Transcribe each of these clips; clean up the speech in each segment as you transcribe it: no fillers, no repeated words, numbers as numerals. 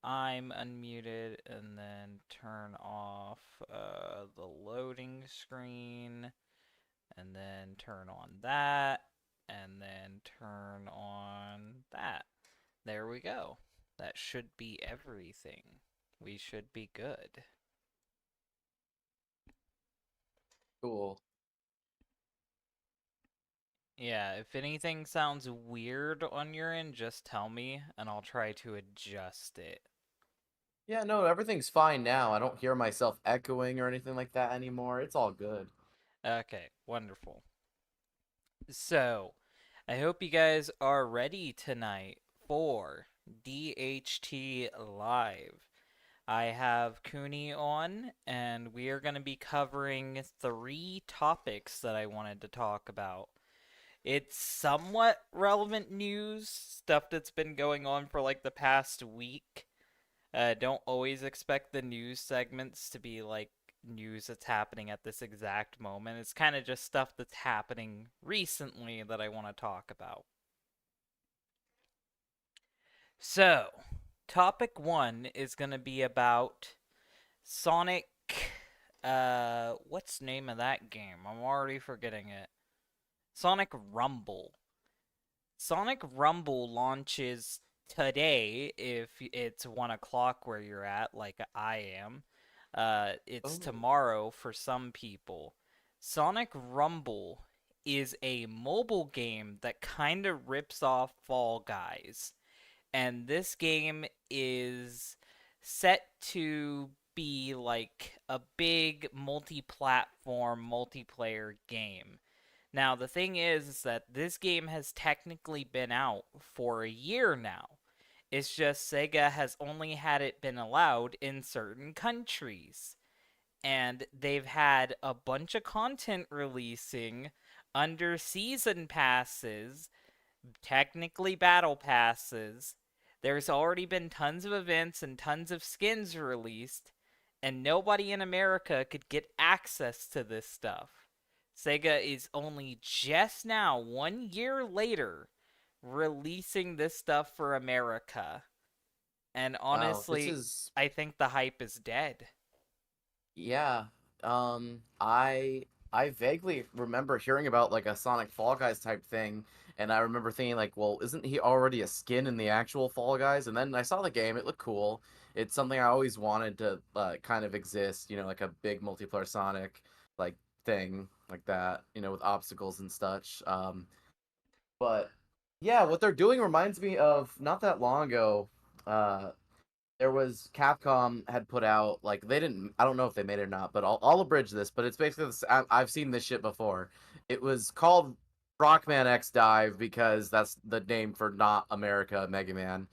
I'm unmuted, and then turn off the loading screen, and then turn on that, and then turn on that. There we go. That should be everything. We should be good. Cool. Yeah, if anything sounds weird on your end, just tell me, and I'll try to adjust it. Yeah, no, everything's fine now. I don't hear myself echoing or anything like that anymore. It's all good. Okay, wonderful. So, I hope you guys are ready tonight for DHT Live. I have Cooney on, and we are going to be covering three topics that I wanted to talk about. It's somewhat relevant news, stuff that's been going on for like the past week. Don't always expect the news segments to be like news that's happening at this exact moment. It's kind of just stuff that's happening recently that I want to talk about. So, topic one is going to be about Sonic. What's the name of that game? I'm already forgetting it. Sonic Rumble. Sonic Rumble launches today if it's 1 o'clock where you're at, like I am. It's Oh. tomorrow for some people. Sonic Rumble is a mobile game that kind of rips off Fall Guys. And this game is set to be like a big multi platform multiplayer game. Now, the thing is that this game has technically been out for a year now. It's just Sega has only had it been allowed in certain countries. And they've had a bunch of content releasing under season passes, technically battle passes. There's already been tons of events and tons of skins released, and nobody in America could get access to this stuff. Sega is only just now, 1 year later, releasing this stuff for America. And Wow, this honestly, is I think the hype is dead. yeah. I vaguely remember hearing about like a Sonic Fall Guys type thing, and I remember thinking like, well, isn't he already a skin in the actual Fall Guys? And then I saw the game, it looked cool. It's something I always wanted to kind of exist, like a big multiplayer Sonic like thing like that, with obstacles and such. But yeah, what they're doing reminds me of not that long ago. Uh, there was Capcom had put out like they didn't. I don't know if they made it or not, but I'll abridge this. But it's basically I've seen this shit before. It was called Rockman X Dive because that's the name for not America Mega Man.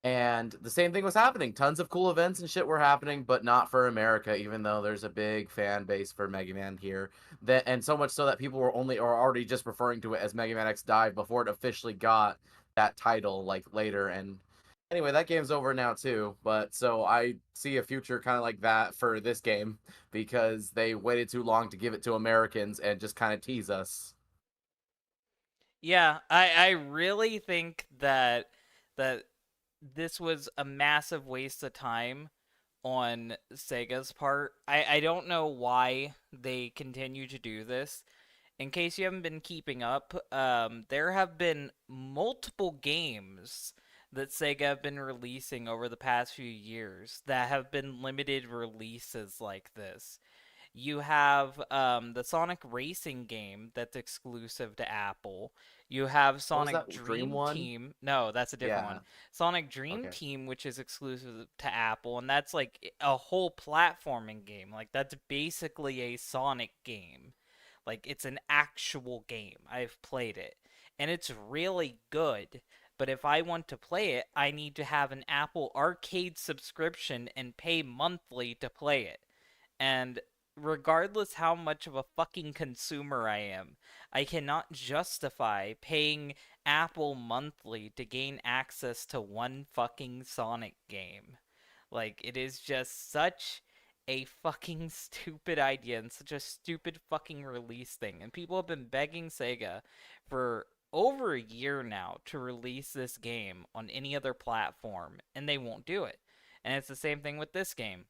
And the same thing was happening. Tons of cool events and shit were happening, but not for America, even though there's a big fan base for Mega Man here. And so much so that people were only or already just referring to it as Mega Man X Dive before it officially got that title like later. And anyway, that game's over now too. But so I see a future kind of like that for this game because they waited too long to give it to Americans and just kind of tease us. Yeah, I really think that this was a massive waste of time on Sega's part. I don't know why they continue to do this. In case you haven't been keeping up, there have been multiple games that Sega have been releasing over the past few years that have been limited releases like this. You have the Sonic Racing game that's exclusive to Apple. You have What was Sonic that Dream Dream One? Team. No, that's a different Yeah. one. Sonic Dream Okay. Team, which is exclusive to Apple, and that's like a whole platforming game. Like, that's basically a Sonic game. Like, it's an actual game. I've played it. And it's really good. But if I want to play it, I need to have an Apple Arcade subscription and pay monthly to play it. And regardless how much of a fucking consumer I am, I cannot justify paying Apple monthly to gain access to one fucking Sonic game. Like, it is just such a fucking stupid idea and such a stupid fucking release thing. And people have been begging Sega for over a year now to release this game on any other platform, and they won't do it. And it's the same thing with this game.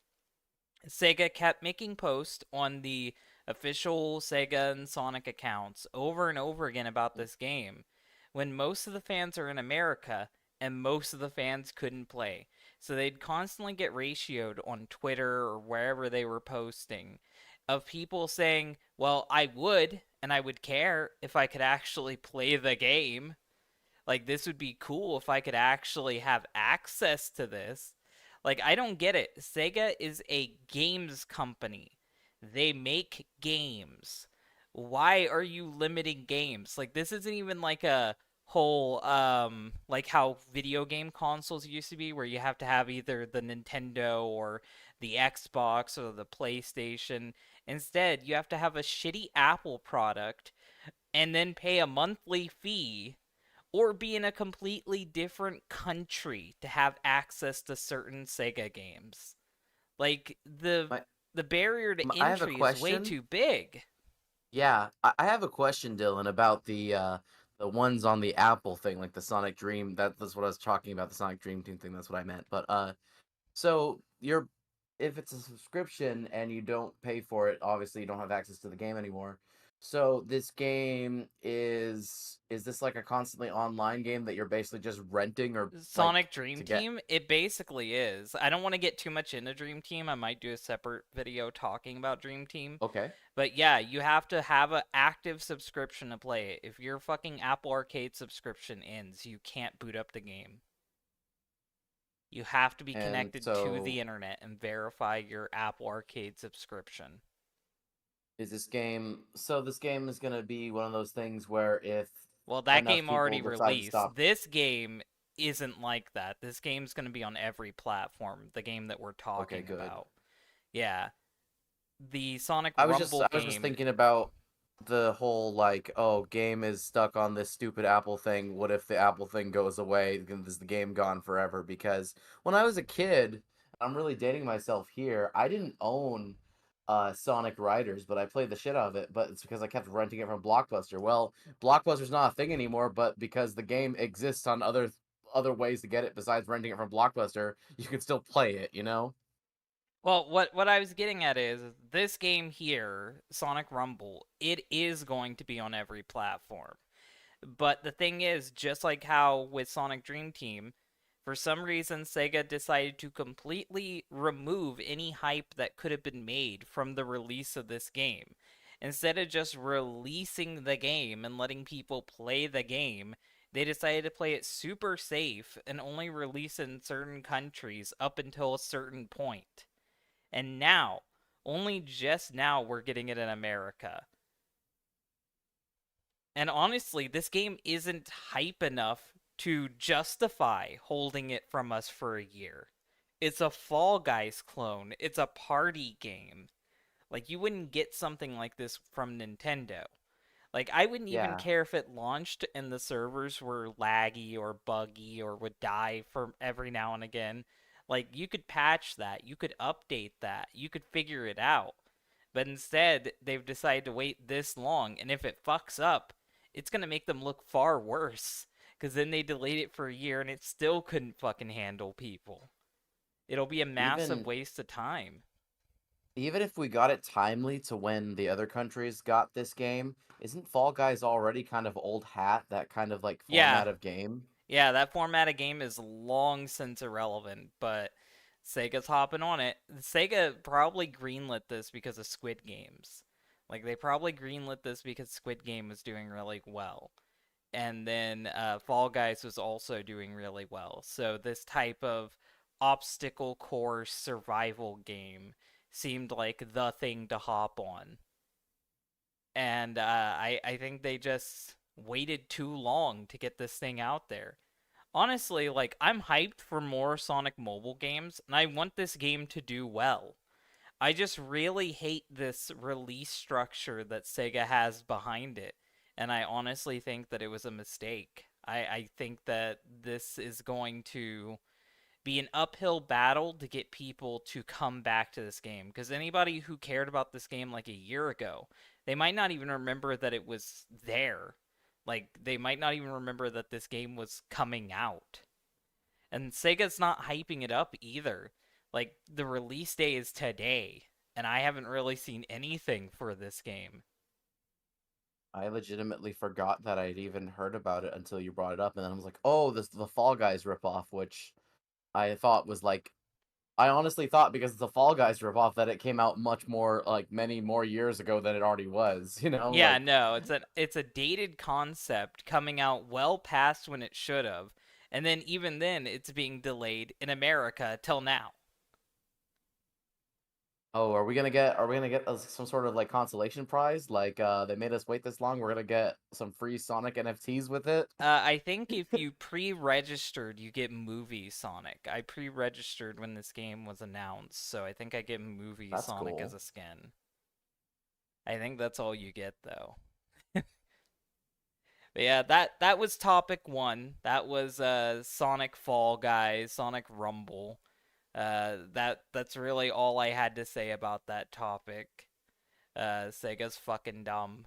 Sega kept making posts on the official Sega and Sonic accounts over and over again about this game when most of the fans are in America and most of the fans couldn't play. So they'd constantly get ratioed on Twitter or wherever they were posting of people saying, well, I would and I would care if I could actually play the game. Like, this would be cool if I could actually have access to this. Like, I don't get it. Sega is a games company. They make games. Why are you limiting games? Like, this isn't even like a whole like how video game consoles used to be where you have to have either the Nintendo or the Xbox or the PlayStation. Instead, you have to have a shitty Apple product and then pay a monthly fee or be in a completely different country to have access to certain Sega games. Like My, the barrier to I have a entry is way question. too big. Yeah, I have a question, Dylan, about the ones on the Apple thing, like the Sonic Dream. That's what I was talking about, the Sonic Dream Team thing. That's what I meant. But so you're if it's a subscription and you don't pay for it, obviously you don't have access to the game anymore. So this game is this like a constantly online game that you're basically just renting or like Sonic Dream to get? Team, it basically is. I don't want to get too much into Dream Team. I might do a separate video talking about Dream Team. Okay. But yeah, you have to have an active subscription to play it. If your fucking Apple Arcade subscription ends, you can't boot up the game. You have to be And connected to so the internet and verify your Apple Arcade subscription. is this game so this game is gonna be one of those things where if Well, that enough game people already decide to released. stop. This game isn't like that. This game's going to be on every platform, the game that we're Okay, talking good. about. Yeah. The Sonic I Rumble was just game. thinking about the whole like, oh, game is stuck on this stupid Apple thing. What if the Apple thing goes away? Is the game gone forever? Because when I was a kid, I'm really dating myself here. I didn't own Sonic Riders, but I played the shit out of it. But it's because I kept renting it from Blockbuster. Well, Blockbuster's not a thing anymore, but because the game exists on other ways to get it besides renting it from Blockbuster, you can still play it, you know? Well, what I was getting at is this game here, Sonic Rumble, it is going to be on every platform. But the thing is, just like how with Sonic Dream Team, for some reason Sega decided to completely remove any hype that could have been made from the release of this game. Instead of just releasing the game and letting people play the game, they decided to play it super safe and only release it in certain countries up until a certain point. And now, only just now, we're getting it in America. And honestly, this game isn't hype enough to justify holding it from us for a year. It's a Fall Guys clone. It's a party game. Like, you wouldn't get something like this from Nintendo. Like, I wouldn't even Yeah. care if it launched and the servers were laggy or buggy or would die for every now and again. Like, you could patch that. You could update that. You could figure it out. But instead, they've decided to wait this long, and if it fucks up, it's gonna make them look far worse. Because then they delayed it for a year and it still couldn't fucking handle people. It'll be a massive Even waste of time. even if we got it timely to when the other countries got this game, isn't Fall Guys already kind of old hat, that kind of like Yeah, format of game? yeah, that format of game is long since irrelevant, but Sega's hopping on it. Sega probably greenlit this because of Squid Games. Like, they probably greenlit this because Squid Game was doing really well. And then Fall Guys was also doing really well. So this type of obstacle course survival game seemed like the thing to hop on. And I think they just waited too long to get this thing out there. Honestly, like, I'm hyped for more Sonic mobile games, and I want this game to do well. I just really hate this release structure that Sega has behind it, and I honestly think that it was a mistake. I think that this is going to be an uphill battle to get people to come back to this game, because anybody who cared about this game like a year ago, they might not even remember that it was there. Like, they might not even remember that this game was coming out. And Sega's not hyping it up either. Like the release day is today, and I haven't really seen anything for this game. I legitimately forgot that I'd even heard about it until you brought it up, and then I was like, "Oh, this the Fall Guys ripoff," which I thought was like, I honestly thought because it's a Fall Guys ripoff that it came out much more like many more years ago than it already was. You know, Yeah, like no, it's a dated concept coming out well past when it should have. And then even then it's being delayed in America till now. oh, are we gonna get some sort of like consolation prize? Like they made us wait this long, we're gonna get some free Sonic NFTs with it. I think if you pre-registered, you get Movie Sonic. I pre-registered when this game was announced, so I think I get Movie That's Sonic as cool. a skin. I think that's all you get though. But yeah, that was topic one. That was Sonic Fall Guys, Sonic Rumble. That's really all I had to say about that topic. Sega's fucking dumb.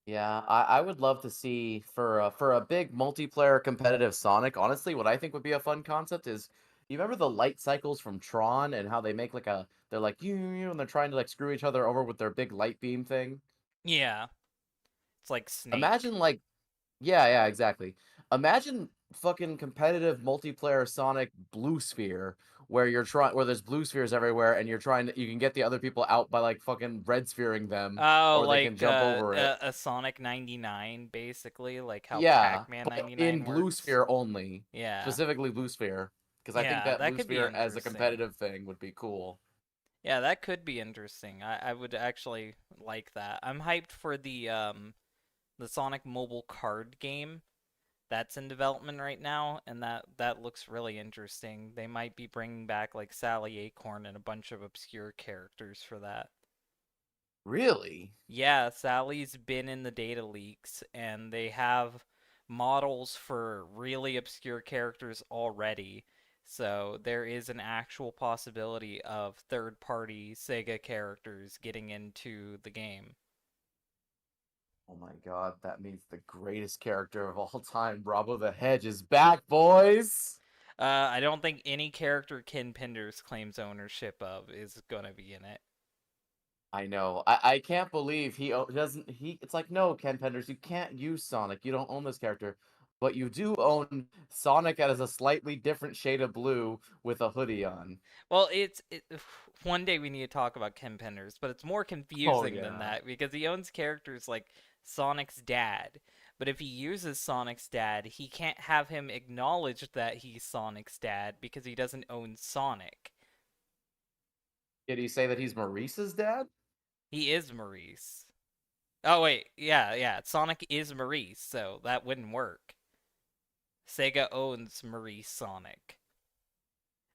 Yeah, I would love to see for a big multiplayer competitive Sonic. Honestly, what I think would be a fun concept is, you remember the light cycles from Tron and how they make like a they're like you and they're trying to like screw each other over with their big light beam thing. Yeah, it's like Snake. Imagine like yeah, exactly. Imagine fucking competitive multiplayer Sonic Blue Sphere where you're trying where there's blue spheres everywhere and you can get the other people out by like fucking red sphering them Oh, or they can like jump over it. a Sonic 99, basically, like how Yeah, Pac-Man but in 99 Blue works. Sphere only, Yeah, specifically Blue Sphere, because I think yeah, that that Blue could be Sphere as a interesting. competitive thing would be cool. Yeah, that could be interesting. I would actually like that. I'm hyped for the Sonic mobile card game that's in development right now, and that looks really interesting. They might be bringing back like Sally Acorn and a bunch of obscure characters for that. Really? Yeah, Sally's been in the data leaks, and they have models for really obscure characters already. So there is an actual possibility of third-party Sega characters getting into the game. Oh my god, that means the greatest character of all time, Bravo the Hedge, is back, boys! I don't think any character Ken Penders claims ownership of is gonna be in it. I know. I can't believe doesn't he it's like, no, Ken Penders, you can't use Sonic. You don't own this character. But you do own Sonic as a slightly different shade of blue with a hoodie on. Well, one day we need to talk about Ken Penders, but it's more Oh confusing than yeah. that because he owns characters like Sonic's dad. But if he uses Sonic's dad, he can't have him acknowledge that he's Sonic's dad because he doesn't own Sonic. Did he say that he's Maurice's dad? He is Maurice. Oh wait, yeah, Sonic is Maurice, so that wouldn't work. Sega owns Maurice Sonic.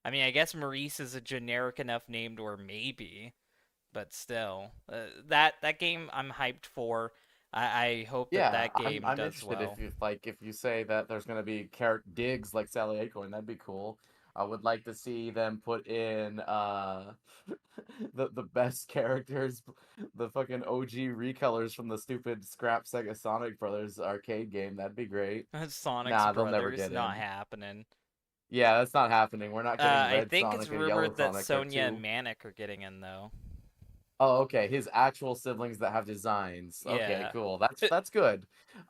I mean, I guess Maurice is a generic enough name to where maybe, but still, that game I'm hyped for. I hope that Yeah, that I'm game I'm does interested well. if you say that there's gonna be character digs like Sally Acorn, that'd be cool. I would like to see them put in the best characters, the fucking OG recolors from the stupid scrap Sega Sonic Brothers arcade game. That'd be great. Sonic's Nah, they'll never brothers, get not in. happening. Yeah, that's not happening. We're not getting I Red think it's Sonic and Yellow rumored that Sonic. They're Sonia and too. Manic are getting in though. Oh, okay. His actual siblings that have designs. Okay, Yeah. cool. That's good.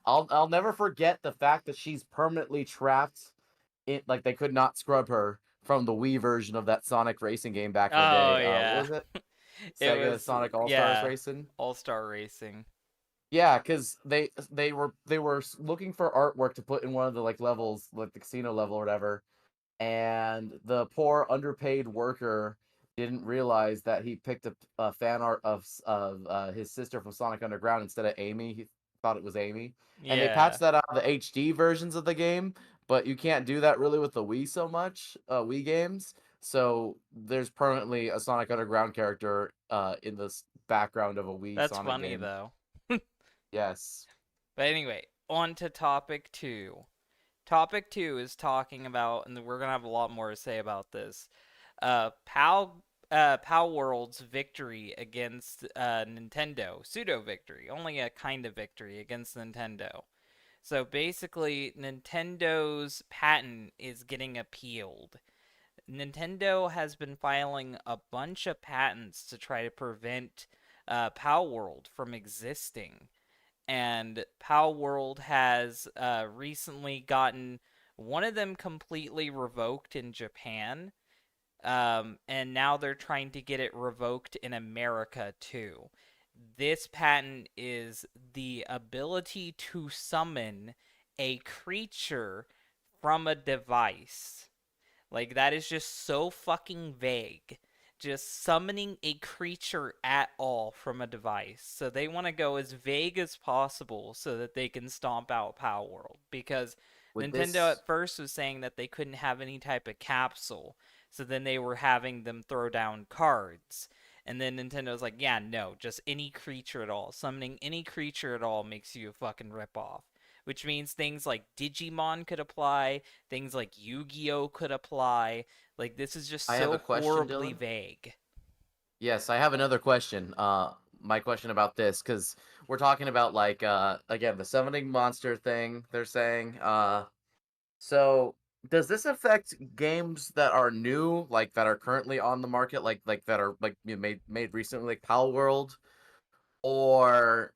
I'll never forget the fact that she's permanently trapped in like they could not scrub her from the Wii version of that Sonic racing game back in the Oh day. What yeah. was it? It Sega was Sonic All Stars yeah, Racing. All Star Racing. Yeah, because they were looking for artwork to put in one of the like levels, like the casino level or whatever, and the poor underpaid worker didn't realize that he picked a fan art of his sister from Sonic Underground instead of Amy. He thought it was Amy, and they patched Yeah. that out of the HD versions of the game. But you can't do that really with the Wii so much, Wii games. So there's permanently a Sonic Underground character in the background of a Wii That's Sonic funny game. though. Yes. But anyway, on to topic 2. Topic 2 is talking about, and we're gonna have a lot more to say about this. Pal World's victory against Nintendo, pseudo victory, only a kind of victory against Nintendo. So basically, Nintendo's patent is getting appealed. Nintendo has been filing a bunch of patents to try to prevent Pal World from existing. And Pal World has recently gotten one of them completely revoked in Japan, and now they're trying to get it revoked in America too. This patent is the ability to summon a creature from a device. Like, that is just so fucking vague. Just summoning a creature at all from a device. So they want to go as vague as possible so that they can stomp out Power World. Because With Nintendo this, at first was saying that they couldn't have any type of capsule. So then they were having them throw down cards. And then Nintendo's like, yeah, no, just any creature at all. Summoning any creature at all makes you a fucking ripoff. Which means things like Digimon could apply, things like Yu-Gi-Oh could apply. Like, this is just I have so a question, horribly Dylan. vague. Yes, I have another question. My question about this, because we're talking about like again the summoning monster thing. They're saying so does this affect games that are new, like that are currently on the market, like that are like made recently, like Pal World, or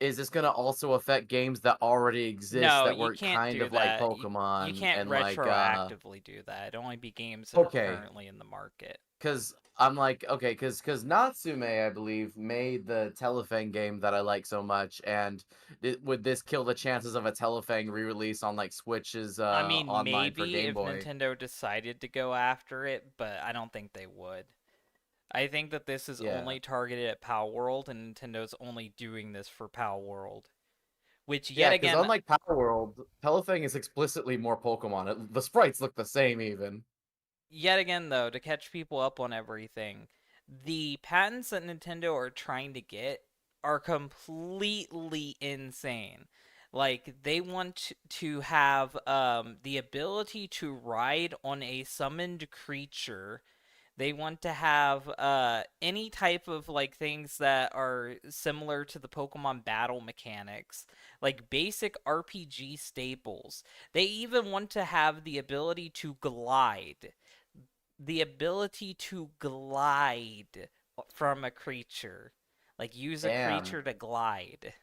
is this gonna also affect games that already exist No, that you were can't kind do of like that. You Pokemon can't and like retroactively do that. It'd only be games that are okay. currently in the market. Cause I'm like, okay, cause Natsume, I believe, made the Telefang game that I like so much, and would this kill the chances of a Telefang re-release on like Switch's I mean, online for maybe Game if Boy? Nintendo decided to go after it, but I don't think they would. I think that this is Yeah, only targeted at Power World, and Nintendo's only doing this for Power World. Which, yet yeah, because again, unlike Power World, Telefang is explicitly more Pokemon. The sprites look the same even. though, to catch people up on everything, the patents that Nintendo are trying to get are completely insane. Like, they want to have the ability to ride on a summoned creature. They want to have any type of like things that are similar to the Pokemon battle mechanics, like basic RPG staples. They even want to have the ability to glide. The ability to glide from a creature. Like, use a Damn. creature to glide.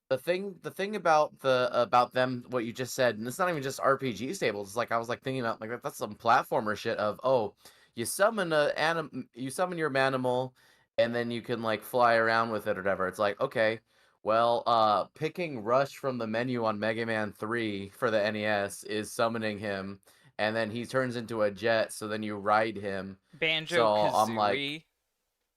The thing about them, what you just said, and it's not even just RPG stables. It's like I was like thinking about like that's some platformer shit of, oh, you summon your manimal, and then you can like fly around with it or whatever. It's like, okay, well, picking Rush from the menu on Mega Man 3 for the NES is summoning him, and then he turns into a jet, so then you ride him. Banjo So I'm like, Kazooie.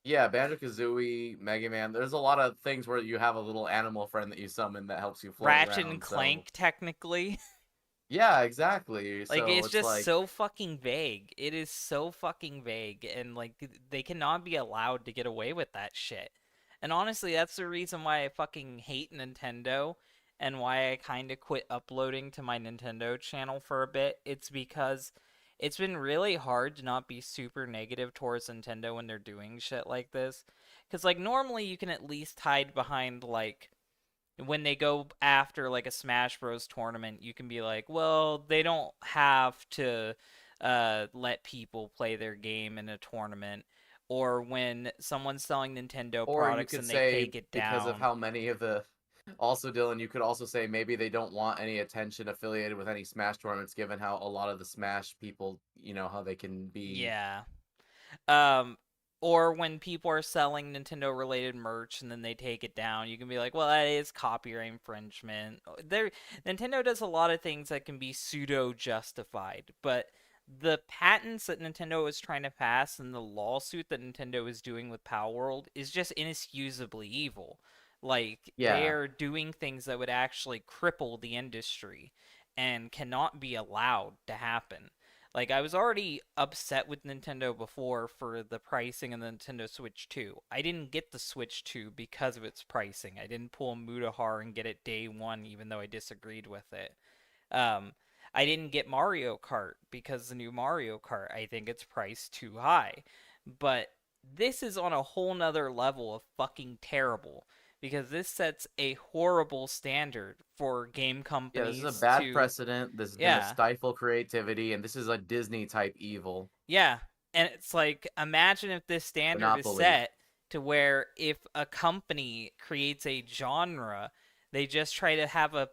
yeah, Banjo-Kazooie, Mega Man. There's a lot of things where you have a little animal friend that you summon that helps you float Ratchet and around. So, Clank, technically. yeah, exactly. Like, So it's it's just like, so fucking vague. It is so fucking vague, and like they cannot be allowed to get away with that shit. And honestly, that's the reason why I fucking hate Nintendo and why I kind of quit uploading to my Nintendo channel for a bit. It's because it's been really hard to not be super negative towards Nintendo when they're doing shit like this. Because, like, normally you can at least hide behind, like, when they go after like a Smash Bros tournament, you can be like, well, they don't have to let people play their game in a tournament. Or when someone's selling Nintendo or you products could and they say take it because of down. how many of the, also Dylan, you could also say maybe they don't want any attention affiliated with any Smash tournaments, given how a lot of the Smash people, how they can be. Yeah. Um, or when people are selling Nintendo related merch and then they take it down, you can be like, well, that is copyright infringement. Nintendo does a lot of things that can be pseudo justified, but the patents that Nintendo is trying to pass and the lawsuit that Nintendo is doing with Power World is just inexcusably evil. Like, they Yeah, are doing things that would actually cripple the industry and cannot be allowed to happen. Like, I was already upset with Nintendo before for the pricing of the Nintendo Switch 2. I didn't get the Switch 2 because of its pricing. I didn't pull Mutahar and get it day one, even though I disagreed with it. Um, I didn't get Mario Kart because the new Mario Kart, I think it's priced too high. But this is on a whole nother level of fucking terrible because this sets a horrible standard for game yeah, this is a companies bad to, precedent. This is gonna yeah, stifle creativity, and this is a Disney type evil. Yeah, and it's like, imagine if this standard is Monopoly. set to where if a company creates a genre, they just try to have a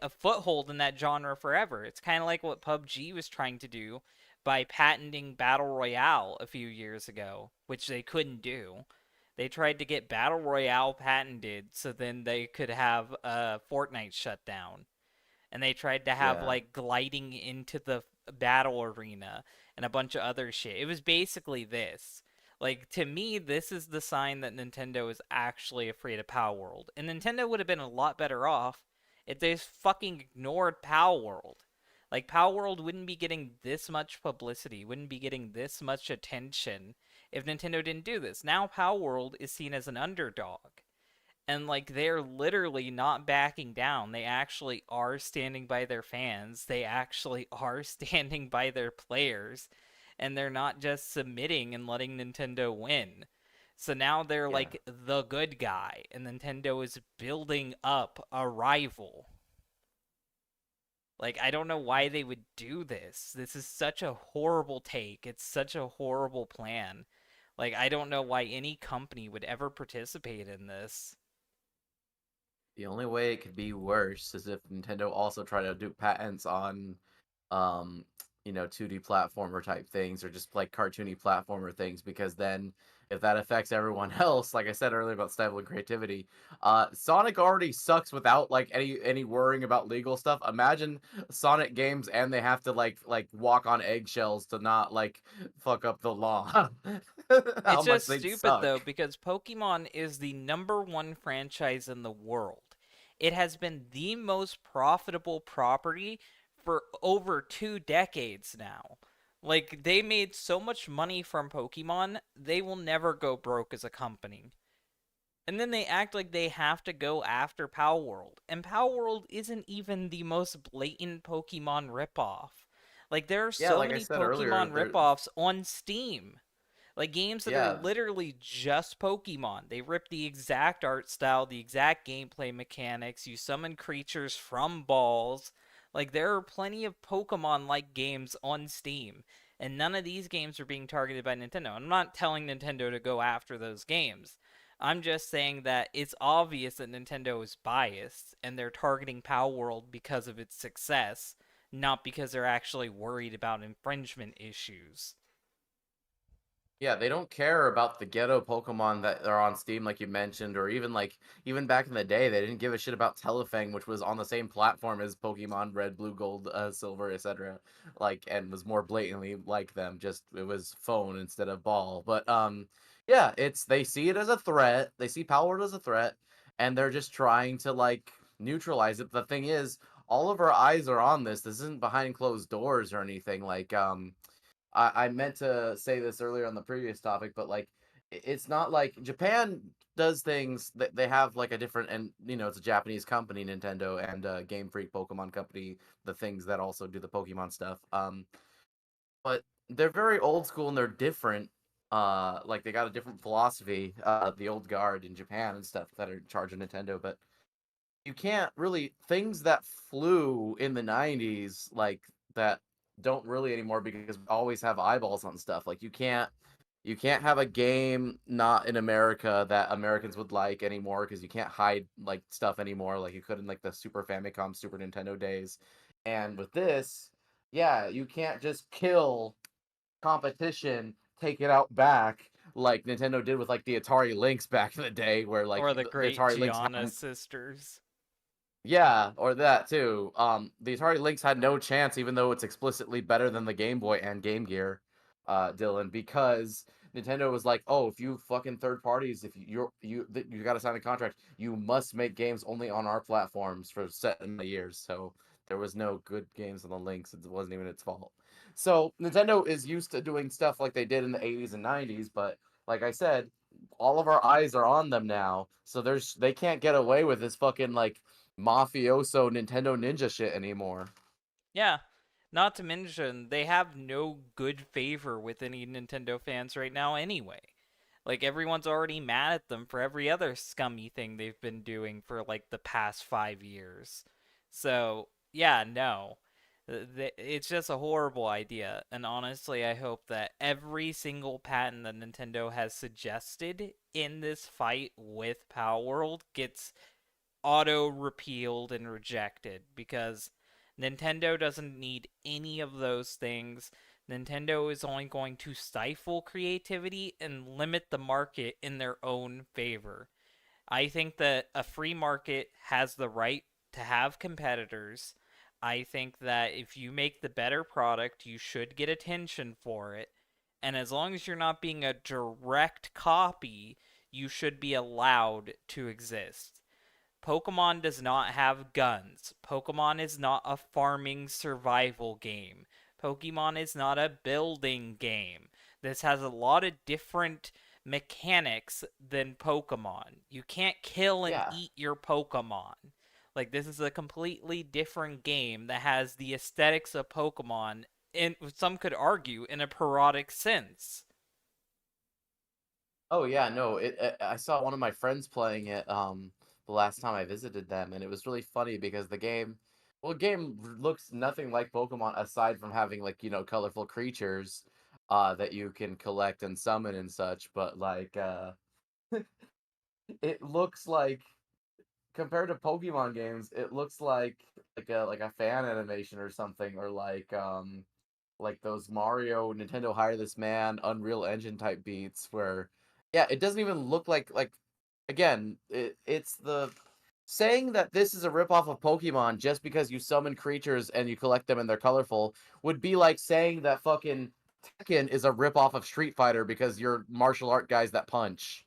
foothold in that genre forever. It's kind of like what PUBG was trying to do by patenting Battle Royale a few years ago, which they couldn't do. They tried to get Battle Royale patented so then they could have Fortnite shut down, and they tried to have Yeah. like gliding into the battle arena and a bunch of other shit. It was basically this. Like, to me, this is the sign that Nintendo is actually afraid of Power World. And Nintendo would have been a lot better off if they fucking ignored Power World. Like, Power World wouldn't be getting this much publicity, wouldn't be getting this much attention if Nintendo didn't do this. Now Power World is seen as an underdog, and like they're literally not backing down. They actually are standing by their fans. They actually are standing by their players, and they're not just submitting and letting Nintendo win. So now they're Yeah. like the good guy, and Nintendo is building up a rival. Like, I don't know why they would do this. This is such a horrible take. It's such a horrible plan. Like, I don't know why any company would ever participate in this. The only way it could be worse is if Nintendo also tried to do patents on, um, 2D platformer type things or just like cartoony platformer things, because then if that affects everyone else, like I said earlier about stifling creativity, Sonic already sucks without like any worrying about legal stuff. Imagine Sonic games and they have to like walk on eggshells to not like fuck up the law. How It's much just they'd stupid suck. though, because Pokemon is the number one franchise in the world. It has been the most profitable property for over 2 decades now. Like, they made so much money from Pokemon, they will never go broke as a company. And then they act like they have to go after Power World. And Power World isn't even the most blatant Pokemon ripoff. Like, there are Yeah, so like I many said earlier, Pokemon there. ripoffs on Steam, like games that are Yeah, literally just Pokemon. They rip the exact art style, the exact gameplay mechanics. You summon creatures from balls. Like, there are plenty of Pokemon like games on Steam, and none of these games are being targeted by Nintendo. I'm not telling Nintendo to go after those games. I'm just saying that it's obvious that Nintendo is biased and they're targeting Power World because of its success, not because they're actually worried about infringement issues. yeah, they don't care about the ghetto Pokemon that are on Steam, like you mentioned, or even even back in the day, they didn't give a shit about Telefang, which was on the same platform as Pokemon Red, Blue, Gold, Silver, etc. Like, and was more blatantly like them. Just it was phone instead of ball. But yeah, it's they see it as a threat. They see Power as a threat, and they're just trying to like neutralize it. The thing is, all of our eyes are on this. This isn't behind closed doors or anything. Like I meant to say this earlier on the previous topic, but like it's not like Japan does things that they have like a different, and it's a Japanese company, Nintendo and Game Freak Pokemon Company, the things that also do the Pokemon stuff. But they're very old school and they're different. Like they got a different philosophy, the old guard in Japan and stuff that are in charge of Nintendo, but you can't really things that flew in the 90s like that don't really anymore because we always have eyeballs on stuff. Like you can't have a game not in America that Americans would like anymore because you can't hide like stuff anymore like you could in like the Super Famicom, Super Nintendo days. And with this, yeah, you can't just kill competition, take it out back like Nintendo did with like the Atari Lynx back in the day where like Or the the great Atari Lynx Gianna had. sisters. Yeah, or that too. The Atari Lynx had no chance, even though it's explicitly better than the Game Boy and Game Gear, Dylan, because Nintendo was like, "Oh, if you fucking third parties, if you got to sign a contract, you must make games only on our platforms for set in the years." So there was no good games on the Lynx. It wasn't even its fault. So Nintendo is used to doing stuff like they did in the 80s and 90s, but like I said, all of our eyes are on them now. So they can't get away with this fucking like mafioso Nintendo Ninja shit anymore. Yeah. Not to mention, they have no good favor with any Nintendo fans right now anyway. Like, everyone's already mad at them for every other scummy thing they've been doing for, like, the past 5 years. So, yeah, no. It's just a horrible idea, and honestly, I hope that every single patent that Nintendo has suggested in this fight with Power World gets auto repealed and rejected because Nintendo doesn't need any of those things. Nintendo is only going to stifle creativity and limit the market in their own favor. I think that a free market has the right to have competitors. I think that if you make the better product, you should get attention for it. And as long as you're not being a direct copy, you should be allowed to exist. Pokemon does not have guns. Pokemon is not a farming survival game. Pokemon is not a building game. This has a lot of different mechanics than Pokemon. You can't kill and Yeah. eat your Pokemon. Like, this is a completely different game that has the aesthetics of Pokemon, in some could argue, in a parodic sense. Oh yeah, no, I saw one of my friends playing it the last time I visited them, and it was really funny because the game looks nothing like Pokemon aside from having like, colorful creatures that you can collect and summon and such, but like it looks like compared to Pokemon games, it looks like a fan animation or something, or like those Mario Nintendo Hire This Man Unreal Engine type beats where yeah, it doesn't even look like again, it's the saying that this is a ripoff of Pokemon just because you summon creatures and you collect them and they're colorful would be like saying that fucking Tekken is a ripoff of Street Fighter because you're martial art guys that punch.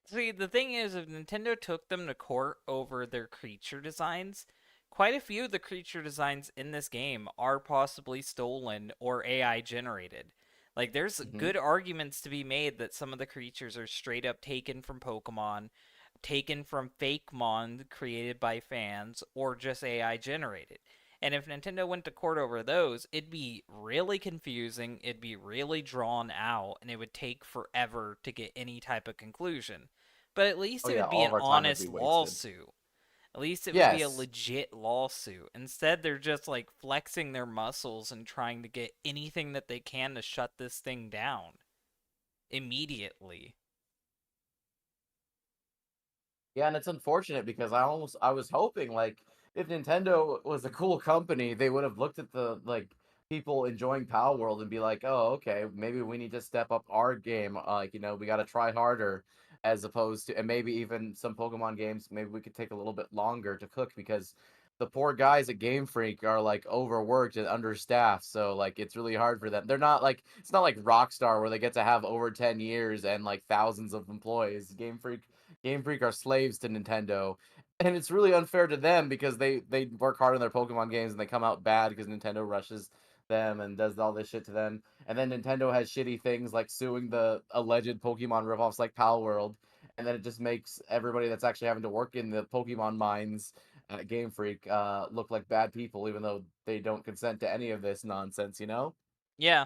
See, the thing is, if Nintendo took them to court over their creature designs, quite a few of the creature designs in this game are possibly stolen or AI generated. Like, there's Hmm. good arguments to be made that some of the creatures are straight up taken from Pokemon, taken from fake Mon created by fans, or just AI generated. And if Nintendo went to court over those, it'd be really confusing, it'd be really drawn out, and it would take forever to get any type of conclusion. But at least Oh it yeah, would be all an of our time would be honest wasted. lawsuit. At least it would be a Yes. legit lawsuit. Instead, they're just like flexing their muscles and trying to get anything that they can to shut this thing down immediately. Yeah, and it's unfortunate because I was hoping like if Nintendo was a cool company, they would have looked at the like people enjoying Power World and be like, "Oh, okay, maybe we need to step up our game. Like, we got to try harder." As opposed to, and maybe even some Pokemon games, maybe we could take a little bit longer to cook because the poor guys at Game Freak are like overworked and understaffed. So like it's really hard for them. They're not like it's not like Rockstar where they get to have over 10 years and like thousands of employees. Game Freak are slaves to Nintendo, and it's really unfair to them because they work hard on their Pokemon games and they come out bad because Nintendo rushes them and does all this shit to them. And then Nintendo has shitty things like suing the alleged Pokemon ripoffs like Pal World, and then it just makes everybody that's actually having to work in the Pokemon mines at Game Freak look like bad people, even though they don't consent to any of this nonsense, you know? Yeah,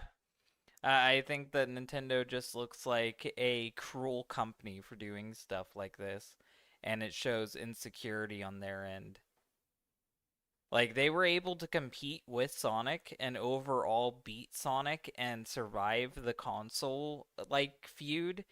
I think that Nintendo just looks like a cruel company for doing stuff like this, and it shows insecurity on their end. Like, they were able to compete with Sonic and overall beat Sonic and survive the console, like, feud,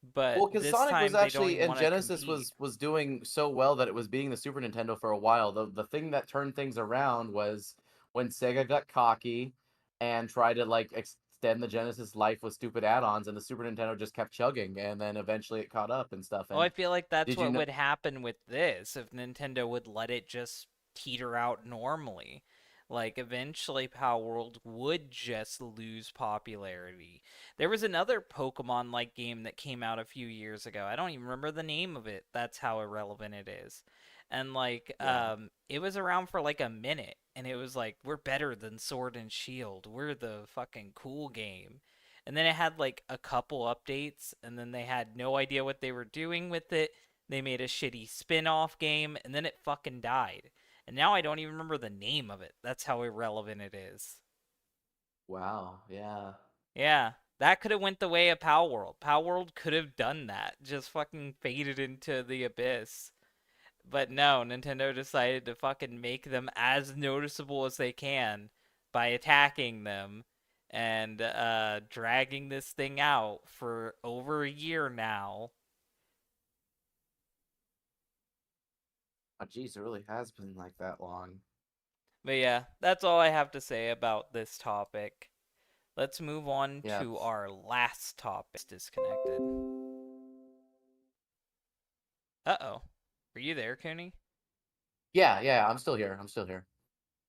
but Well, because this Sonic was time they don't actually even and want to Genesis compete. was doing so well that it was beating the Super Nintendo for a while. The thing that turned things around was when Sega got cocky and tried to like extend the Genesis life with stupid add-ons, and the Super Nintendo just kept chugging, and then eventually it caught up and stuff. Well, I And feel like that's did you what know? would happen with this if Nintendo would let it just teeter out normally. Like, eventually, Power World would just lose popularity. There was another Pokemon like game that came out a few years ago. I don't even remember the name of it. That's how irrelevant it is. And, like, Yeah. it was around for like a minute, and it was like, we're better than Sword and Shield. We're the fucking cool game. And then it had like a couple updates, and then they had no idea what they were doing with it. They made a shitty spin off game, and then it fucking died. And now I don't even remember the name of it. That's how irrelevant it is. Wow. Yeah. Yeah, that could have went the way of Power World. Power World could have done that. Just fucking faded into the abyss. But no, Nintendo decided to fucking make them as noticeable as they can by attacking them and dragging this thing out for over a year now. Oh, geez, it really has been like that long. But yeah, that's all I have to say about this topic. Let's move on Yeah. to our last topic. Disconnected. Uh-oh. Are you there, Cooney? Yeah, I'm still here. I'm still here.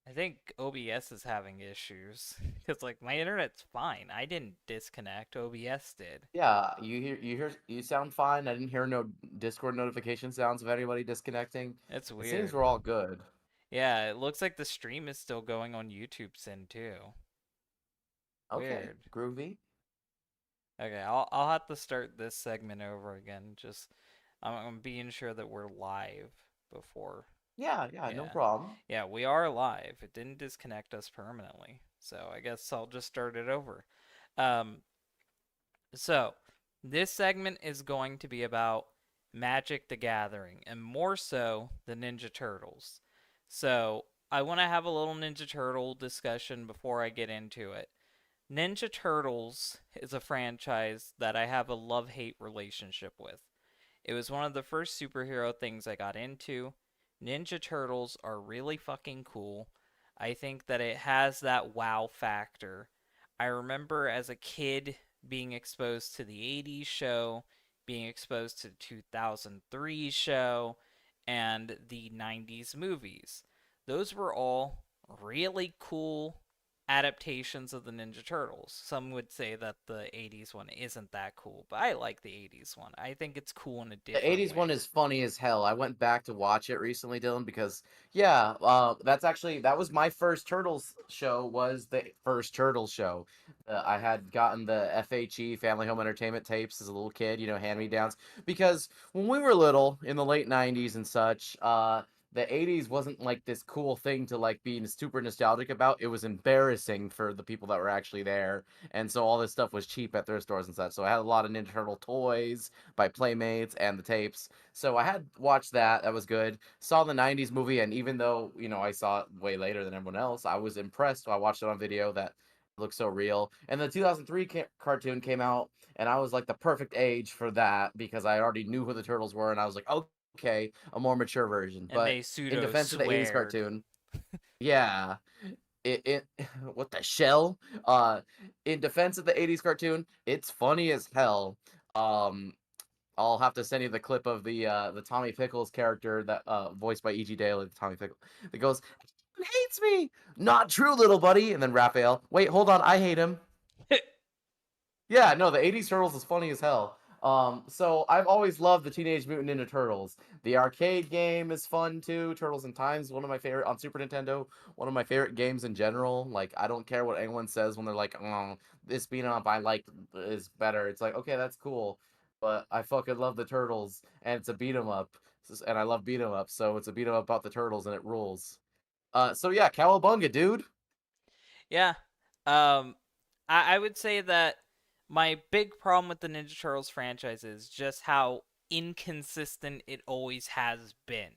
I think OBS is having issues. Because, like, my internet's fine. I didn't disconnect. OBS did. Yeah, you sound fine. I didn't hear no Discord notification sounds of anybody disconnecting. It's It seems weird. we're all good. Yeah, it looks like the stream is still going on YouTube Sin, too. Okay, Weird. groovy. Okay, I'll have to start this segment over again. Just I'm being sure that we're live before. Yeah, no Yeah. problem. Yeah, we are live. It didn't disconnect us permanently. So I guess I'll just start it over. Um so this segment is going to be about Magic the Gathering and more so the Ninja Turtles. So I want to have a little Ninja Turtle discussion before I get into it. Ninja Turtles is a franchise that I have a love hate relationship with. It was one of the first superhero things I got into. Ninja Turtles are really fucking cool. I think that it has that wow factor. I remember as a kid being exposed to the 80s show, being exposed to the 2003 show, and the 90s movies. Those were all really cool adaptations of the Ninja Turtles. Some would say that the 80s one isn't that cool, but I like the 80s one. I think it's cool in a The different 80s one way. is funny as hell. I went back to watch it recently, Dylan, because yeah, that was my first Turtles show. Was the first Turtles show. I had gotten the FHE Family Home Entertainment tapes as a little kid, hand me downs. Because when we were little in the late 90s and such, the 80s wasn't like this cool thing to like be super nostalgic about. It was embarrassing for the people that were actually there, and so all this stuff was cheap at thrift stores and such. So I had a lot of Ninja Turtle toys by Playmates and the tapes. So I had watched that. That was good. Saw the 90s movie, and even though, I saw it way later than everyone else, I was impressed. So I watched it on video that looked so real. And the 2003 cartoon came out, and I was like the perfect age for that because I already knew who the turtles were, and I was like, okay, a more mature version. And But they in pseudo defense of the 80s sweared. cartoon, yeah, it what the shell? In defense of the 80s cartoon, it's funny as hell. Um, I'll have to send you the clip of the Tommy Pickles character that voiced by E.G. Daily, the Tommy Pickles, that goes, "Everyone hates me." Not true, little buddy. And then Raphael, wait, hold on, I hate him. Yeah, no, the 80s Turtles is funny as hell. So I've always loved the Teenage Mutant Ninja Turtles. The arcade game is fun too. Turtles in Time is one of my favorite on Super Nintendo. One of my favorite games in general. Like I don't care what anyone says when they're like, "Oh, this beat 'em up I like is better." It's like, okay, that's cool, but I fucking love the Turtles, and it's a beat 'em up, and I love beat 'em up, so it's a beat 'em up about the Turtles, and it rules. So yeah, Cowabunga, dude. Yeah. Um, I would say that my big problem with the Ninja Turtles franchise is just how inconsistent it always has been.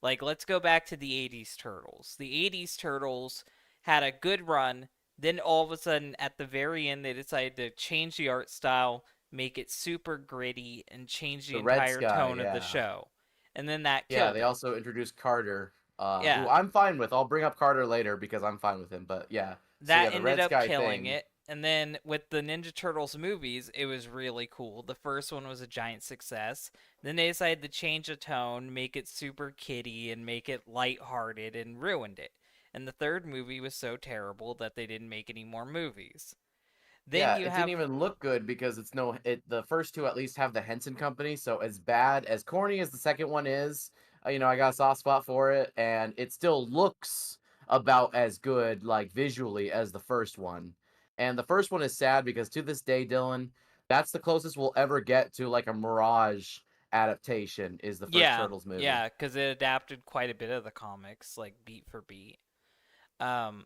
Like, let's go back to the 80s Turtles. The 80s Turtles had a good run, then all of a sudden, at the very end, they decided to change the art style, make it super gritty, and change the The Red entire Sky, tone of the yeah. show. And then that Yeah, killed they it. also introduced Carter, who Yeah, I'm fine with. I'll bring up Carter later because I'm fine with him. But yeah, so yeah, that the ended Red up Sky killing thing. it. And then with the Ninja Turtles movies, it was really cool. The first one was a giant success. Then they decided to change the tone, make it super kiddie, and make it lighthearted, and ruined it. And the third movie was so terrible that they didn't make any more movies. Then Yeah, you it didn't have, even look good because it's no it the first two at least have the Henson Company, so as bad as corny as the second one is, I got a soft spot for it, and it still looks about as good like visually as the first one. And the first one is sad because to this day, Dylan, that's the closest we'll ever get to like a Mirage adaptation is the first yeah, Turtles movie. yeah, because it adapted quite a bit of the comics, like beat for beat. Um,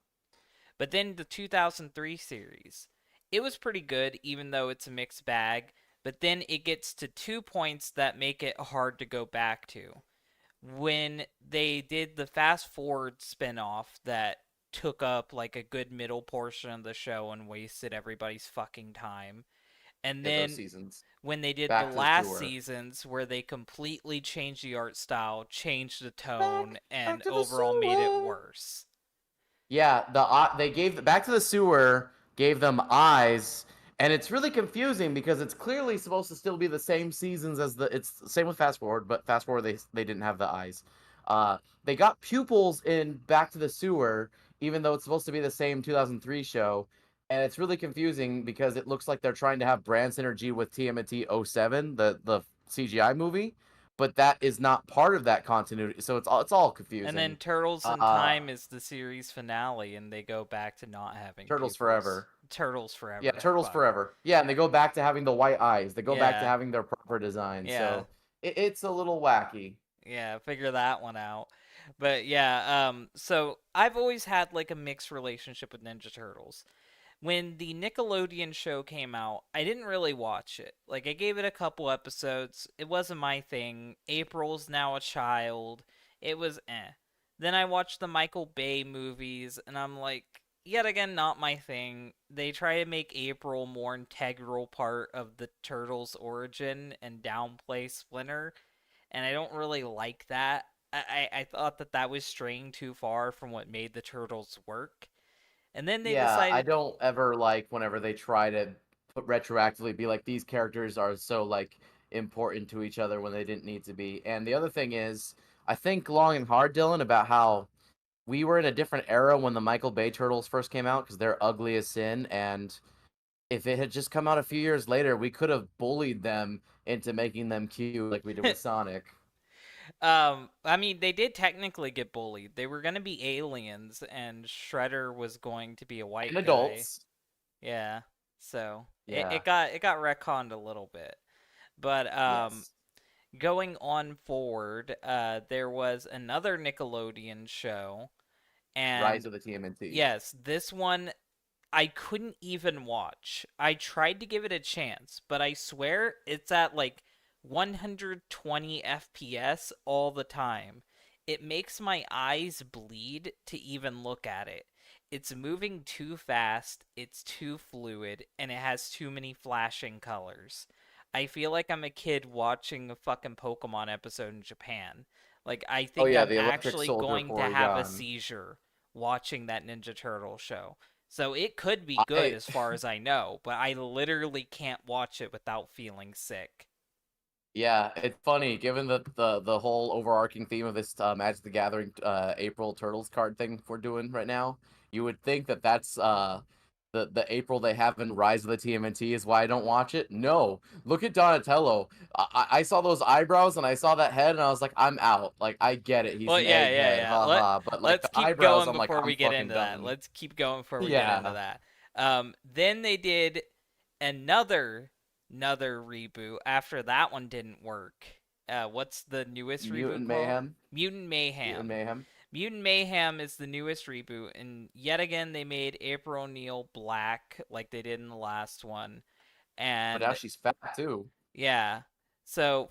but then the 2003 series, it was pretty good, even though it's a mixed bag. But then it gets to 2 points that make it hard to go back to. When they did the Fast Forward spinoff that took up like a good middle portion of the show and wasted everybody's fucking time. And Yeah, those then seasons. when they did the Back to the last sewer. seasons where they completely changed the art style, changed the tone, Back and to the overall made it sewer. worse. Yeah, they gave Back to the Sewer gave them eyes, and it's really confusing because it's clearly supposed to still be the same seasons as the. It's the same with Fast Forward, but Fast Forward they didn't have the eyes. They got pupils in Back to the Sewer, even though it's supposed to be the same 2003 show, and it's really confusing because it looks like they're trying to have brand synergy with TMNT 07, the CGI movie, but that is not part of that continuity, so it's all And then confusing. Turtles in Uh, Time is the series finale, and they go back to not having Turtles pupils. Forever. Turtles Yeah, Forever. Turtles Fuck. Forever. Yeah, and they go back to having the white eyes. They go back to Yeah, having their proper design. yeah, So it's a little wacky. yeah. Figure that one out. But yeah, so I've always had like a mixed relationship with Ninja Turtles. When the Nickelodeon show came out, I didn't really watch it. Like, I gave it a couple episodes. It wasn't my thing. April's now a child. It was eh. Then I watched the Michael Bay movies, and I'm like, yet again, not my thing. They try to make April more integral part of the Turtles' origin and downplay Splinter, and I don't really like that. I thought that that was straying too far from what made the Turtles work. And then they Yeah, I decided. don't ever like whenever they try to put retroactively be like these characters are so like important to each other when they didn't need to be. And the other thing is, I think long and hard, Dylan, about how we were in a different era when the Michael Bay Turtles first came out because they're ugly as sin, and if it had just come out a few years later, we could have bullied them into making them cute like we did with Sonic. I mean, they did technically get bullied. They were going to be aliens, and Shredder was going to be a And white guy. adults. Yeah, so Yeah. it got retconned a little bit. But Yes. going on forward, there was another Nickelodeon show, Rise and of the TMNT. yes, this one I couldn't even watch. I tried to give it a chance, but I swear it's at like 120 FPS all the time. It makes my eyes bleed to even look at it. It's moving too fast, it's too fluid, and it has too many flashing colors. I feel like I'm a kid watching a fucking Pokemon episode in Japan. Like, I Oh think yeah, I'm the Electric actually Soldier going to have a Porygon. seizure watching that Ninja Turtle show. So it could be good I as far as I know, but I literally can't watch it without feeling sick. Yeah, it's funny given the whole overarching theme of this Magic the Gathering April Turtles card thing we're doing right now. You would think that that's the April they have in Rise of the TMNT is why I don't watch it. No, look at Donatello. I saw those eyebrows and I saw that head and I was like, I'm out. Like I get it, he's Well, an yeah, yeah, egghead, yeah. haha. But like Let's the keep eyebrows, going I'm like, before I'm we get fucking into that. done. Let's keep going before we get into Yeah, that. Then they did another reboot after that one didn't work. What's the newest reboot Mutant called? Mayhem, Mutant Mutant Mayhem. Mayhem. Mutant Mayhem is the newest reboot, and yet again they made April O'Neil black like they did in the last one. But now And she's fat too. yeah, so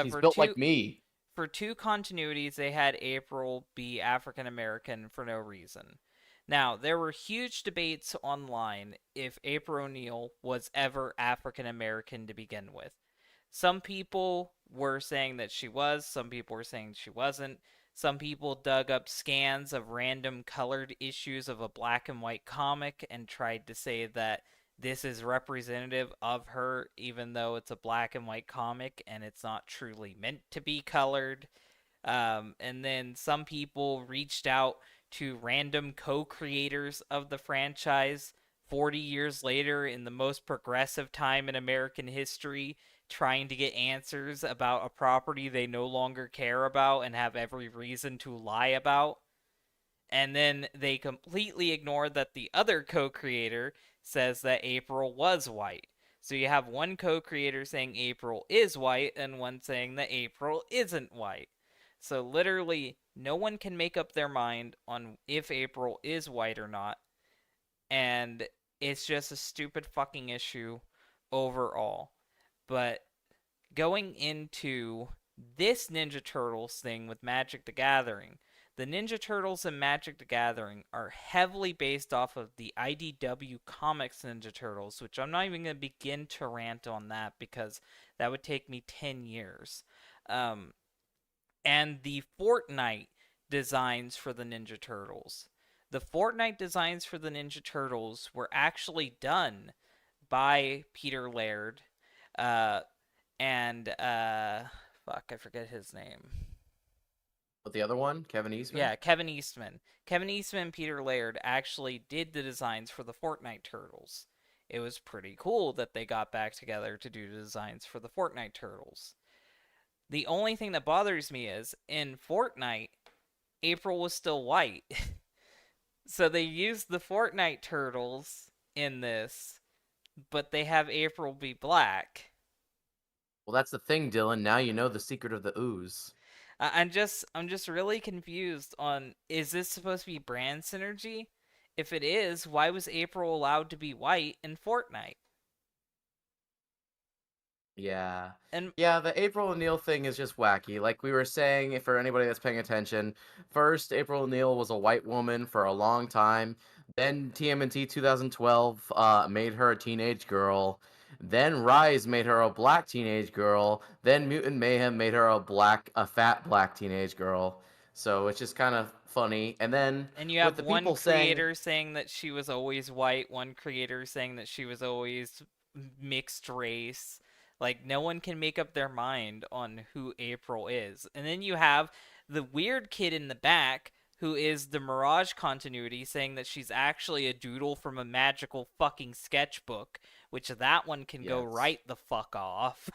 She's for built two like me. for two continuities, they had April be African American for no reason. Now, there were huge debates online if April O'Neil was ever African American to begin with. Some people were saying that she was, some people were saying she wasn't. Some people dug up scans of random colored issues of a black and white comic and tried to say that this is representative of her, even though it's a black and white comic and it's not truly meant to be colored. And then some people reached out to random co creators of the franchise 40 years later in the most progressive time in American history, trying to get answers about a property they no longer care about and have every reason to lie about. And then they completely ignore that the other co creator says that April was white. So you have one co creator saying April is white and one saying that April isn't white. So literally, no one can make up their mind on if April is white or not. And it's just a stupid fucking issue overall. But going into this Ninja Turtles thing with Magic the Gathering, The Ninja Turtles and Magic the Gathering are heavily based off of the IDW Comics Ninja Turtles, which I'm not even going to begin to rant on that because that would take me 10 years. Um, and the Fortnite designs for the Ninja Turtles. The Fortnite designs for the Ninja Turtles were actually done by Peter Laird, uh, and fuck, I forget his name. But the other one, Kevin Eastman. Yeah, Kevin Eastman. Kevin Eastman and Peter Laird actually did the designs for the Fortnite Turtles. It was pretty cool that they got back together to do the designs for the Fortnite Turtles. The only thing that bothers me is in Fortnite, April was still white. So they used the Fortnite Turtles in this, but they have April be black. Well, that's the thing, Dylan. Now you know the secret of the ooze. I'm just really confused on, is this supposed to be brand synergy? If it is, why was April allowed to be white in Fortnite? Yeah. And Yeah, the April O'Neil thing is just wacky. Like we were saying, for anybody that's paying attention, first April O'Neil was a white woman for a long time. Then TMNT 2012 made her a teenage girl. Then Rise made her a black teenage girl. Then Mutant Mayhem made her a fat black teenage girl. So it's just kind of funny. And then and you with have the one people saying, creator saying that she was always white, one creator saying that she was always mixed race. Like no one can make up their mind on who April is. And then you have the weird kid in the back who is the Mirage continuity saying that she's actually a doodle from a magical fucking sketchbook, which that one can go yes. right the fuck off.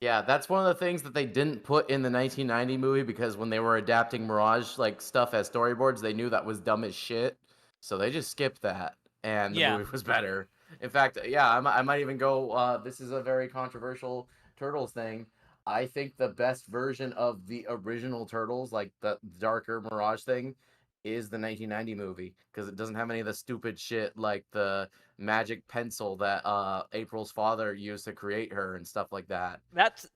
Yeah, that's one of the things that they didn't put in the 1990 movie because when they were adapting Mirage like stuff as storyboards, they knew that was dumb as shit. So they just skipped that and the Yeah, movie was better. In fact, yeah, I might even go this is a very controversial Turtles thing. I think the best version of the original Turtles, like the darker Mirage thing, is the 1990 movie because it doesn't have any of the stupid shit like the magic pencil that April's father used to create her and stuff like that.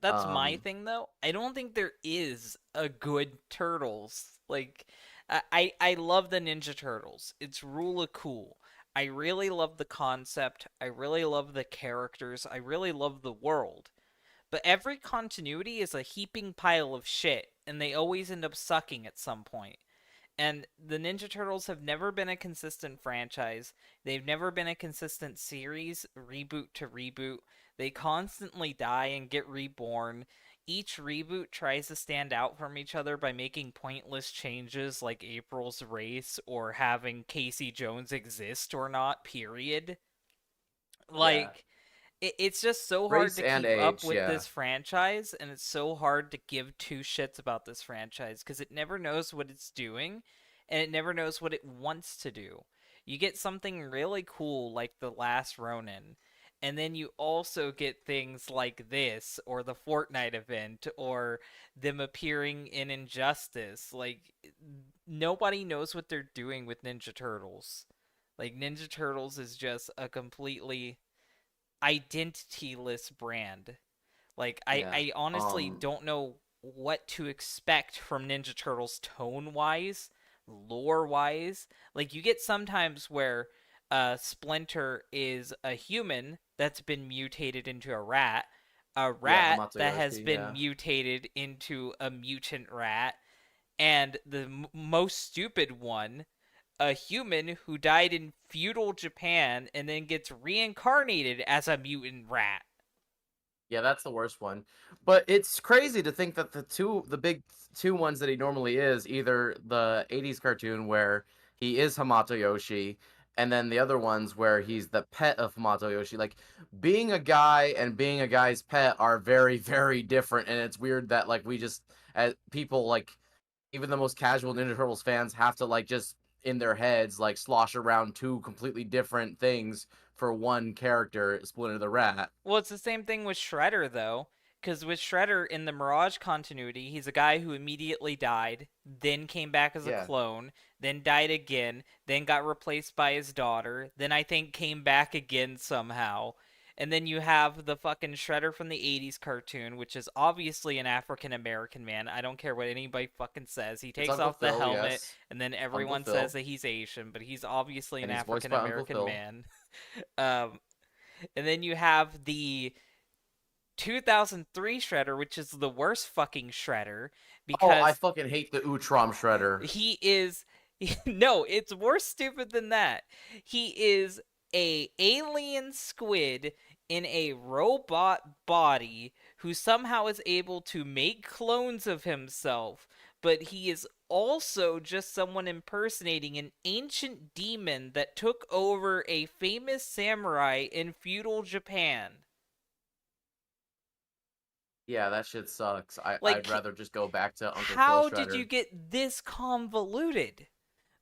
that's my Um, thing though. I don't think there is a good Turtles. Like I love the Ninja Turtles. It's really cool. I really love the concept. I really love the characters. I really love the world. But every continuity is a heaping pile of shit, and they always end up sucking at some point. And the Ninja Turtles have never been a consistent franchise. They've never been a consistent series, reboot to reboot. They constantly die and get reborn. Each reboot tries to stand out from each other by making pointless changes like April's race or having Casey Jones exist or not, period. yeah, Like, it's just so hard race to and keep up age, with yeah, this franchise, and it's so hard to give two shits about this franchise because it never knows what it's doing, and it never knows what it wants to do. You get something really cool like The Last Ronin, and then you also get things like this, or the Fortnite event, or them appearing in Injustice. Like, nobody knows what they're doing with Ninja Turtles. Like, Ninja Turtles is just a completely identityless brand. Like yeah. I honestly Um, don't know what to expect from Ninja Turtles tone wise, lore wise. Like you get sometimes where Splinter is a human that's been mutated into a yeah, rat Hamato that has Yoshi, been yeah, mutated into a mutant rat, and the most stupid one, a human who died in feudal Japan and then gets reincarnated as a mutant rat. yeah. That's the worst one. But it's crazy to think that the big two ones that he normally is, either the '80s cartoon where he is Hamato Yoshi, and then the other ones where he's the pet of Hamato Yoshi. Like being a guy and being a guy's pet are very, very different, and it's weird that like we just as people like even the most casual Ninja Turtles fans have to like just in their heads like slosh around two completely different things for one character, Splinter the Rat. Well, it's the same thing with Shredder, though. Because with Shredder in the Mirage continuity, he's a guy who immediately died, then came back as a Yeah. clone, then died again, then got replaced by his daughter, then I think came back again somehow. And then you have the fucking Shredder from the 80s cartoon, which is obviously an African American man. I don't care what anybody fucking says. He It's takes Uncle off the Phil, helmet, yes. and then Uncle everyone says Phil. that he's Asian, but he's obviously an And he's voiced African by Uncle American Phil. man. um, and then you have the 2003 Shredder, which is the worst fucking Shredder Oh, I because fucking hate the Utrom Shredder. he is no, it's more stupid than that. He is a alien squid in a robot body who somehow is able to make clones of himself, but he is also just someone impersonating an ancient demon that took over a famous samurai in feudal Japan. Yeah, that shit sucks. I'd Like, rather just go back to Uncle Phil how did you Shredder. get this convoluted?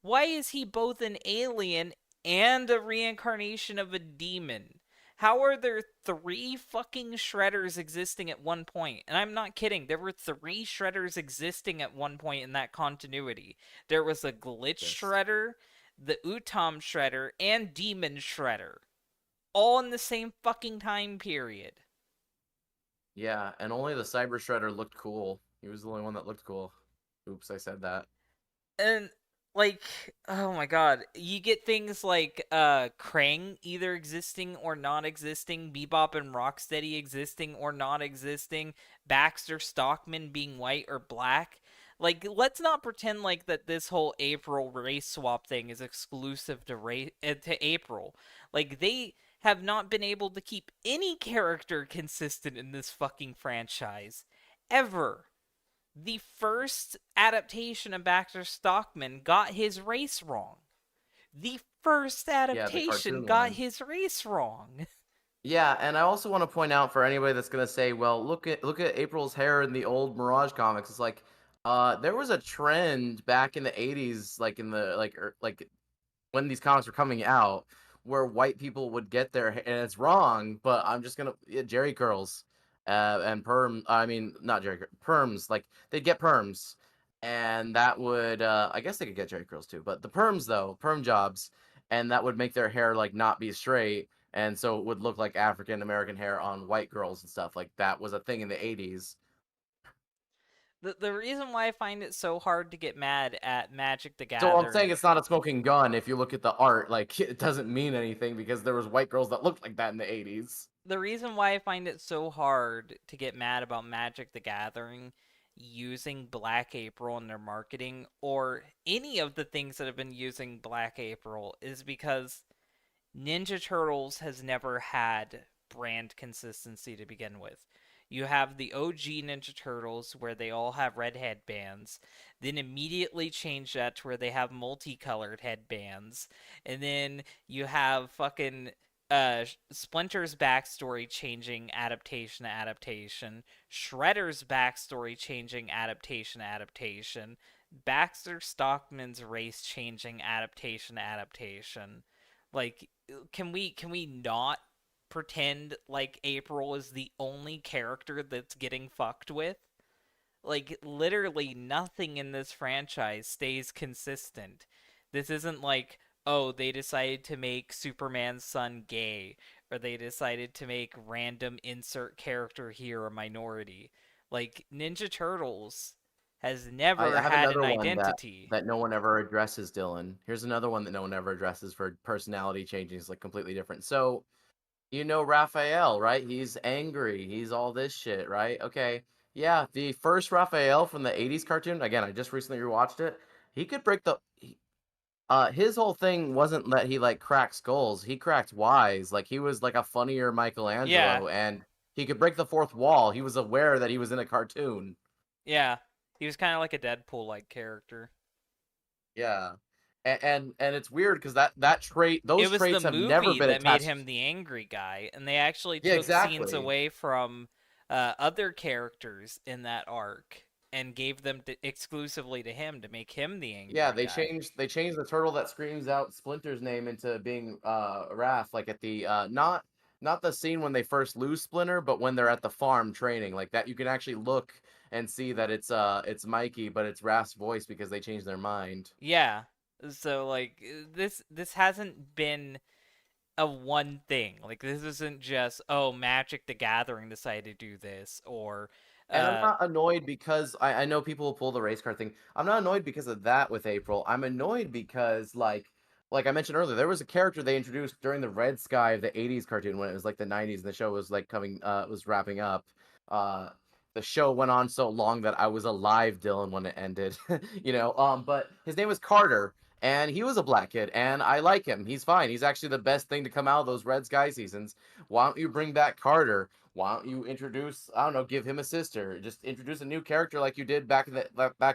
Why is he both an alien and a reincarnation of a demon? How are there three fucking Shredders existing at one point? And I'm not kidding, there were three Shredders existing at one point in that continuity. There was a Glitch Yes. Shredder, the Utom Shredder, and Demon Shredder. All in the same fucking time period. Yeah, and only the Cyber Shredder looked cool. He was the only one that looked cool. Oops, I said that. And like, oh my god, you get things like Krang either existing or not existing, Bebop and Rocksteady existing or not existing, Baxter Stockman being white or black. Like, let's not pretend like that this whole April race swap thing is exclusive to April. Like, they have not been able to keep any character consistent in this fucking franchise ever. The first adaptation of Baxter Stockman got his race wrong. The first Yeah, the adaptation cartoon got one. his race wrong. Yeah, and I also want to point out for anybody that's gonna say, "Well, look at April's hair in the old Mirage comics." It's like, there was a trend back in the '80s, like in the like when these comics were coming out, where white people would get their and it's wrong, but I'm just gonna yeah, Jerry curls, and perm. I mean, not perms. Like they'd get perms, and that would I guess they could get Jerry curls too, but the perms though, perm jobs, and that would make their hair like not be straight, and so it would look like African American hair on white girls and stuff. Like that was a thing in the '80s. The reason why I find it so hard to get mad at Magic the So I'm saying Gathering, it's not a smoking gun. If you look at the art, like it doesn't mean anything because there was white girls that looked like that in the '80s. the reason why I find it so hard to get mad about Magic the Gathering using Black April in their marketing or any of the things that have been using Black April is because Ninja Turtles has never had brand consistency to begin with. You have the OG Ninja Turtles where they all have red headbands, then immediately change that to where they have multicolored headbands, and then you have fucking Splinter's backstory changing adaptation to adaptation, Shredder's backstory changing adaptation to adaptation, Baxter Stockman's race changing adaptation to adaptation. Like, can we not pretend like April is the only character that's getting fucked with? Like, literally nothing in this franchise stays consistent. This isn't like, oh, they decided to make Superman's son gay, or they decided to make random insert character here a minority. Like, Ninja Turtles has I never have had an another one identity. that no one ever addresses, Dylan. Here's another one that no one ever addresses for personality changing is like completely different. So you know Raphael, right? He's angry. He's all this shit, right? Okay. Yeah, the first Raphael from the '80s cartoon. Again, I just recently rewatched it. He could break his whole thing wasn't that he like cracked skulls. He cracked wise. Like he was like a funnier Yeah, Michelangelo, and he could break the fourth wall. He was aware that he was in a cartoon. yeah. He was kind of like a Deadpool like character. Yeah. And it's weird because that trait It those was the traits have never movie been that made attached. him the angry guy, and they actually Yeah, took scenes exactly. away from other characters in that arc and gave them exclusively to him to make him the Yeah, angry they guy. changed the turtle that screams out Splinter's name into being Raph, like at the not the scene when they first lose Splinter, but when they're at the farm training. Like that you can actually look and see that it's Mikey, but it's Raph's voice because they changed their mind. Yeah. So like this hasn't been a one thing. Like this isn't just, oh, Magic the Gathering decided to do this, or And I'm uh not annoyed because I know people will pull the race car thing. I'm not annoyed because of that with April. I'm annoyed because like I mentioned earlier, there was a character they introduced during the Red Sky of the '80s cartoon when it was like the '90s and the show was like coming was wrapping up. Uh the show went on so long that I was alive, Dylan, when it ended. But his name was Carter, and he was a black kid, and I like him. He's fine. He's actually the best thing to come out of those Red Sky seasons. Why don't you bring back Carter? Why don't you introduce, I don't know, give him a sister, just introduce a new character like you did back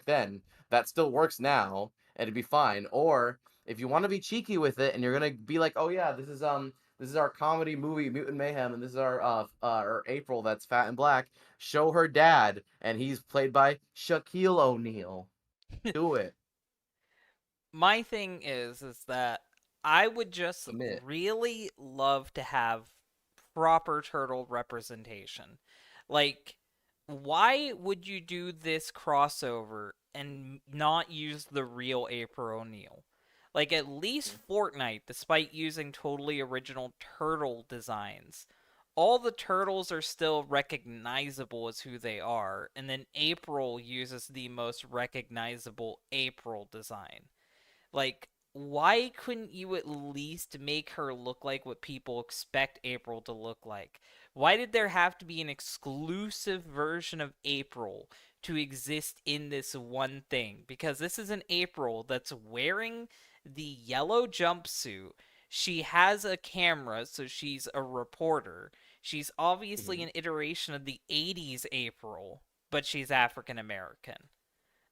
then that still works now, and it'd be fine. Or if you want to be cheeky with it and you're gonna be like, oh yeah, this is our comedy movie Mutant Mayhem, and this is our April that's fat and black, show her dad, and he's played by Shaquille O'Neal. Do it. my thing is that I would just Commit. really love to have proper turtle representation. Like, why would you do this crossover and not use the real April O'Neil? Like, at least Fortnite, despite using totally original turtle designs, all the turtles are still recognizable as who they are, and then April uses the most recognizable April design. Like, why couldn't you at least make her look like what people expect April to look like? Why did there have to be an exclusive version of April to exist in this one thing? Because this is an April that's wearing the yellow jumpsuit. She has a camera, so she's a reporter. She's obviously Mhm. an iteration of the 80s April, but she's African American.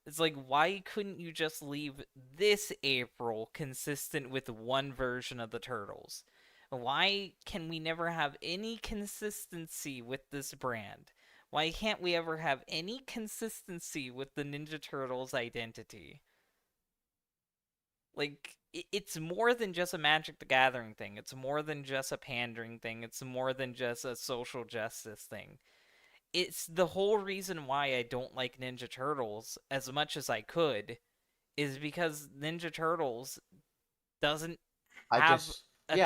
It's like, why couldn't you just leave this April consistent with one version of the Turtles? Why can we never have any consistency with this brand? Why can't we ever have any consistency with the Ninja Turtles identity? Like, it's more than just a Magic the Gathering thing. It's more than just a pandering thing. It's more than just a social justice thing. It's the whole reason why I don't like Ninja Turtles as much as I could is because Ninja Turtles doesn't I have just a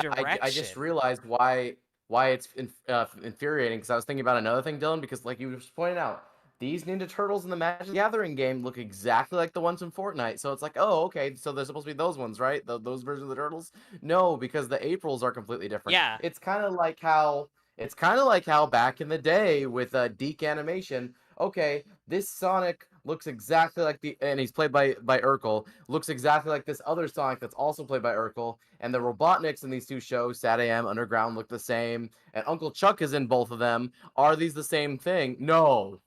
I just direction. realized why it's infuriating because I was thinking about another thing, Dylan. Because like you just pointed out, these Ninja Turtles in the Magic the Gathering game look exactly like the ones in Fortnite. So it's like, oh, okay, so they're supposed to be those ones, right? Those versions of the turtles? No, because the Aprils are completely different. Yeah. It's kind of like how back in the day with Deke Animation. Okay, this Sonic looks exactly like and he's played by Urkel, looks exactly like this other Sonic that's also played by Urkel, and the Robotniks in these two shows, Sad AM, Underground, look the same, and Uncle Chuck is in both of them. Are these the same thing? No.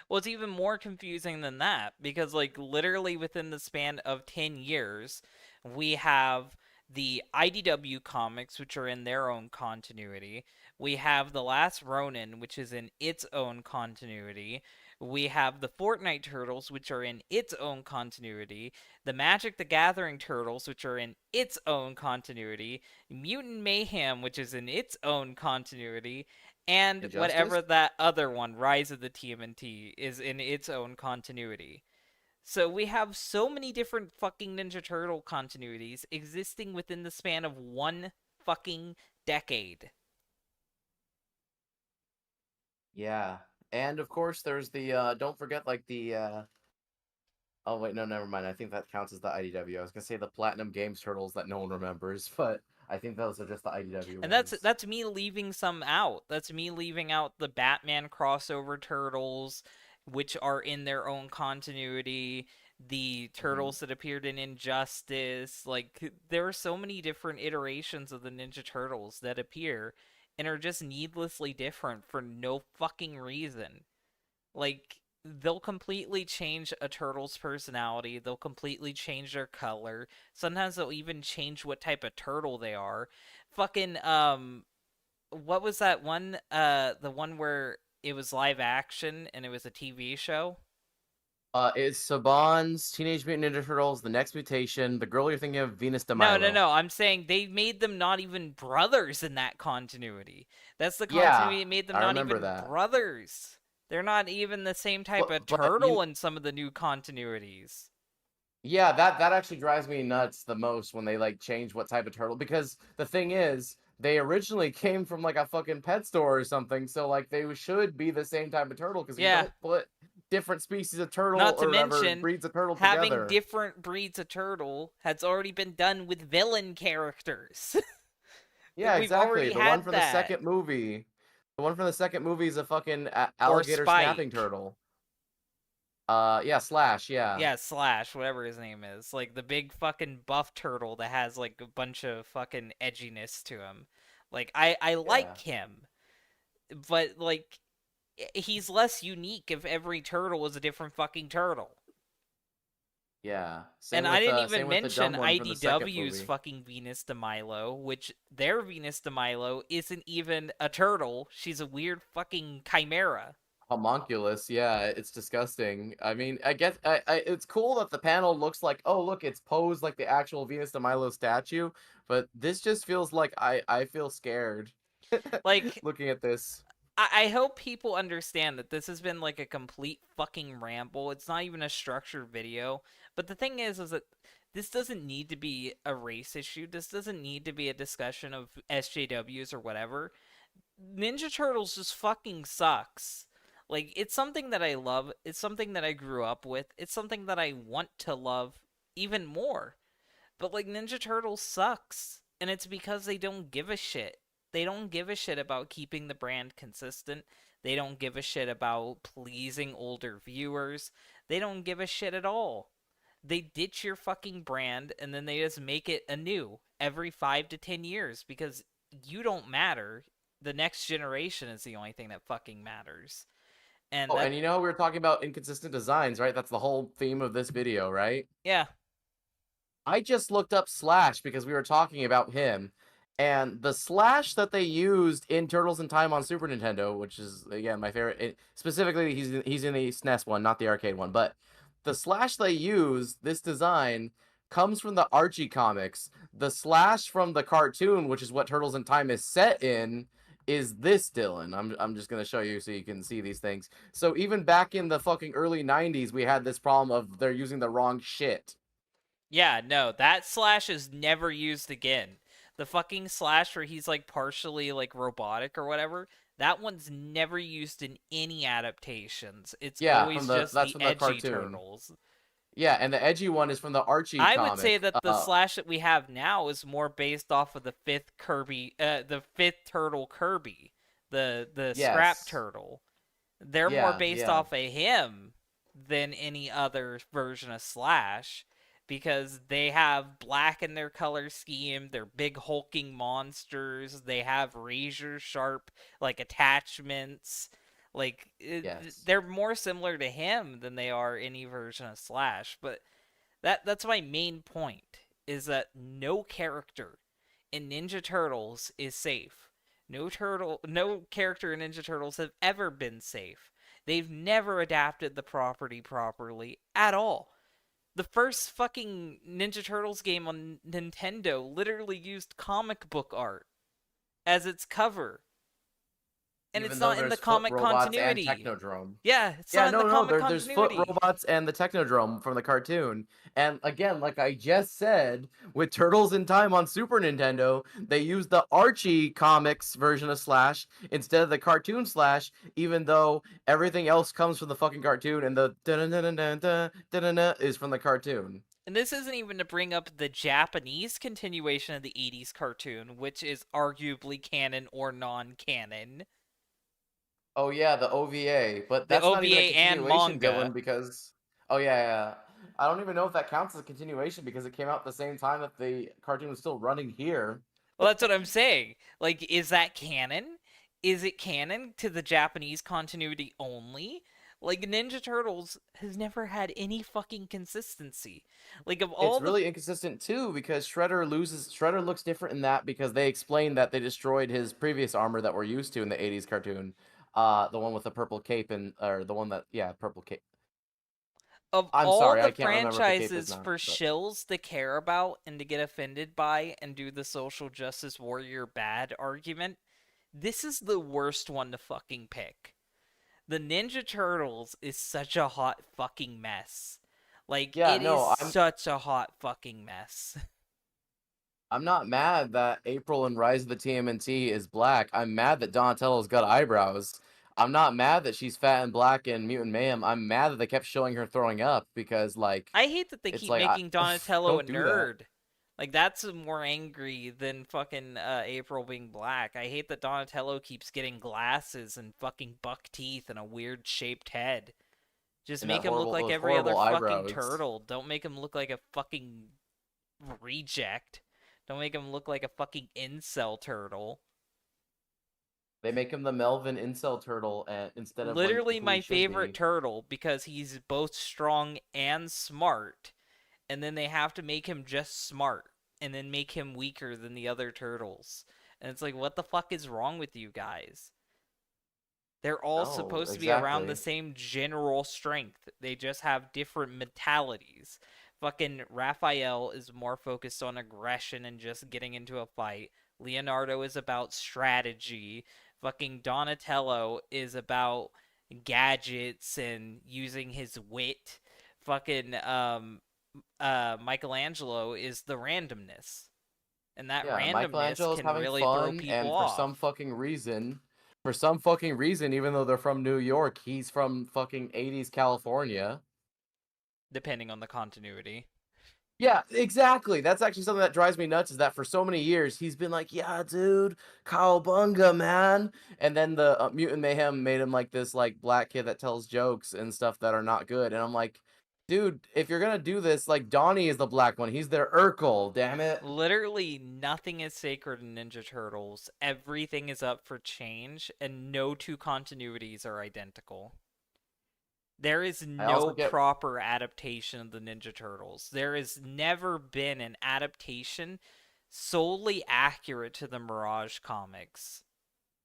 Well, it's even more confusing than that because, like, literally within the span of 10 years, we have the IDW comics, which are in their own continuity. We have The Last Ronin, which is in its own continuity. We have the Fortnite Turtles, which are in its own continuity. The Magic the Gathering Turtles, which are in its own continuity. Mutant Mayhem, which is in its own continuity, and Injustice? whatever that other one, Rise of the TMNT, is in its own continuity. So we have so many different fucking Ninja Turtle continuities existing within the span of one fucking decade. Yeah. And of course there's the don't forget like the oh wait, no, never mind. I think that counts as the IDW. I was gonna say the Platinum Games Turtles that no one remembers, but I think those are just the IDW And that's ones. that's me leaving some out. That's me leaving out the Batman crossover turtles, which are in their own continuity. The Mhm. turtles that appeared in Injustice, like there are so many different iterations of the Ninja Turtles that appear and are just needlessly different for no fucking reason. Like, they'll completely change a turtle's personality, they'll completely change their color. Sometimes they'll even change what type of turtle they are. Fucking what was that one the one where it was live action and it was a TV show? It's Saban's Teenage Mutant Ninja Turtles, The Next Mutation, the girl you're thinking of, Venus de No, no, Milo. no. I'm saying they made them not even brothers in that continuity. That's the Yeah, continuity that made them I not remember even that. brothers. They're not even the same type of But you turtle in some of the new continuities. Yeah, that actually drives me nuts the most when they like change what type of turtle, because the thing is they originally came from like a fucking pet store or something, so like they should be the same type of turtle because you Yeah, don't put different species of turtle not to or whatever mention breeds of turtle having together. different breeds of turtle has already been done with villain characters. Yeah, We've exactly. already The one had from the that. second movie, the one from the second movie is a fucking Or alligator snapping Spike. turtle. Yeah, Slash, yeah. Yeah, Slash, whatever his name is. Like the big fucking buff turtle that has like a bunch of fucking edginess to him. Like I Yeah. like him, but like he's less unique if every turtle is a different fucking turtle. Yeah. And I didn't Same even with the mention dumb one from the second IDW's movie. fucking Venus de Milo, which their Venus de Milo isn't even a turtle. She's a weird fucking chimera. Homunculus, yeah, it's disgusting. I mean, I guess it's cool that the panel looks like, oh look, it's posed like the actual Venus de Milo statue, but this just feels like I feel scared Like, looking at this. I hope people understand that this has been like a complete fucking ramble. It's not even a structured video. But the thing is that this doesn't need to be a race issue. This doesn't need to be a discussion of SJWs or whatever. Ninja Turtles just fucking sucks. Like, it's something that I love. It's something that I grew up with. It's something that I want to love even more. But, like, Ninja Turtles sucks. And it's because they don't give a shit. They don't give a shit about keeping the brand consistent. They don't give a shit about pleasing older viewers. They don't give a shit at all. They ditch your fucking brand and then they just make it anew every 5 to 10 years because you don't matter. The next generation is the only thing that fucking matters. And Oh, that, and you know we were talking about inconsistent designs, right? That's the whole theme of this video, right? yeah, I just looked up Slash because we were talking about him, and the Slash that they used in Turtles in Time on Super Nintendo, which is again my favorite. Specifically, he's in the SNES one, not the arcade one. But the Slash they used, this design comes from the Archie comics. The Slash from the cartoon, which is what Turtles in Time is set in, is this Dylan. I'm just gonna show you so you can see these things. So even back in the fucking early '90s, we had this problem of they're using the wrong shit. yeah, no, that slash is never used again. The fucking slash where he's like partially like robotic or whatever, that one's never used in any adaptations. It's Yeah, always just that's the from the edgy cartoon. turtles. Yeah, and the edgy one is from the Archie I would say comic. that the slash that we have now is more based off of the fifth Kirby, the fifth turtle Kirby, the scrap Yes. turtle. They're more Yeah, based yeah. off of him than any other version of Slash because they have black in their color scheme. They're big hulking monsters. They have razor sharp like attachments. Like Yes. they're more similar to him than they are any version of Slash. But that's my main point is that no character in Ninja Turtles is safe. No character in Ninja Turtles have ever been safe. They've never adapted the property properly at all. The first fucking Ninja Turtles game on Nintendo literally used comic book art as its cover. And it's Even though not in the there's foot comic robots and continuity. Technodrome. Yeah, it's Yeah, not in the no, comic there's foot continuity. robots and the Technodrome from the cartoon. And again, like I just said, with Turtles in Time on Super Nintendo, they used the Archie comics version of Slash instead of the cartoon Slash, even though everything else comes from the fucking cartoon and the da-da-da-da-da-da-da-da is from the cartoon. And this isn't even to bring up the Japanese continuation of the 80s cartoon, which is arguably canon or non canon. Oh yeah, the OVA, but The that's not even a OVA and continuation, manga. Dylan, because oh yeah, yeah. I don't even know if that counts as a continuation because it came out at the same time that the cartoon was still running here. Well, that's what I'm saying. Like, is that canon? Is it canon to the Japanese continuity only? Like, Ninja Turtles has never had any fucking consistency. Like, of all It's the. really inconsistent too because Shredder looks different in that because they explained that they destroyed his previous armor that we're used to in the 80s cartoon. The one with the purple cape and or the one that yeah, purple cape. Of I'm all sorry, the I can't remember if the cape is franchises not, for but shills to care about and to get offended by and do the social justice warrior bad argument, this is the worst one to fucking pick. The Ninja Turtles is such a hot fucking mess. Like, Yeah, it is no, such a hot fucking mess. I'm not mad that April in Rise of the TMNT is black. I'm mad that Donatello's got eyebrows. I'm not mad that she's fat and black in Mutant Mayhem. I'm mad that they kept showing her throwing up because, like, I hate that they it's keep like, making Donatello a don't do that. nerd. Like, that's more angry than fucking April being black. I hate that Donatello keeps getting glasses and fucking buck teeth and a weird shaped head. Just And that make him look horrible, like those every other horrible fucking eyebrows. turtle. Don't make him look like a fucking reject. Don't make him look like a fucking incel turtle. They make him the Melvin incel turtle instead of like Literally who he my should favorite be. turtle because he's both strong and smart. And then they have to make him just smart and then make him weaker than the other turtles. And it's like, what the fuck is wrong with you guys? They're all No, supposed to be around the exactly. same general strength. They just have different mentalities. Fucking Raphael is more focused on aggression and just getting into a fight. Leonardo is about strategy. Fucking Donatello is about gadgets and using his wit. Fucking Michelangelo is the randomness. And that Yeah, randomness Michelangelo's can having really throw fun, people and off. for some fucking reason, even though they're from New York, he's from fucking 80s California. Depending on the continuity. Yeah, exactly. That's actually something that drives me nuts is that for so many years he's been like, "Yeah, dude, Cowabunga, man." And then the Mutant Mayhem made him like this like black kid that tells jokes and stuff that are not good. And I'm like, "Dude, if you're going to do this, like Donnie is the black one. He's their Urkel, damn it." Literally nothing is sacred in Ninja Turtles. Everything is up for change, and no two continuities are identical. There is I also no get proper adaptation of the Ninja Turtles. There has never been an adaptation solely accurate to the Mirage comics.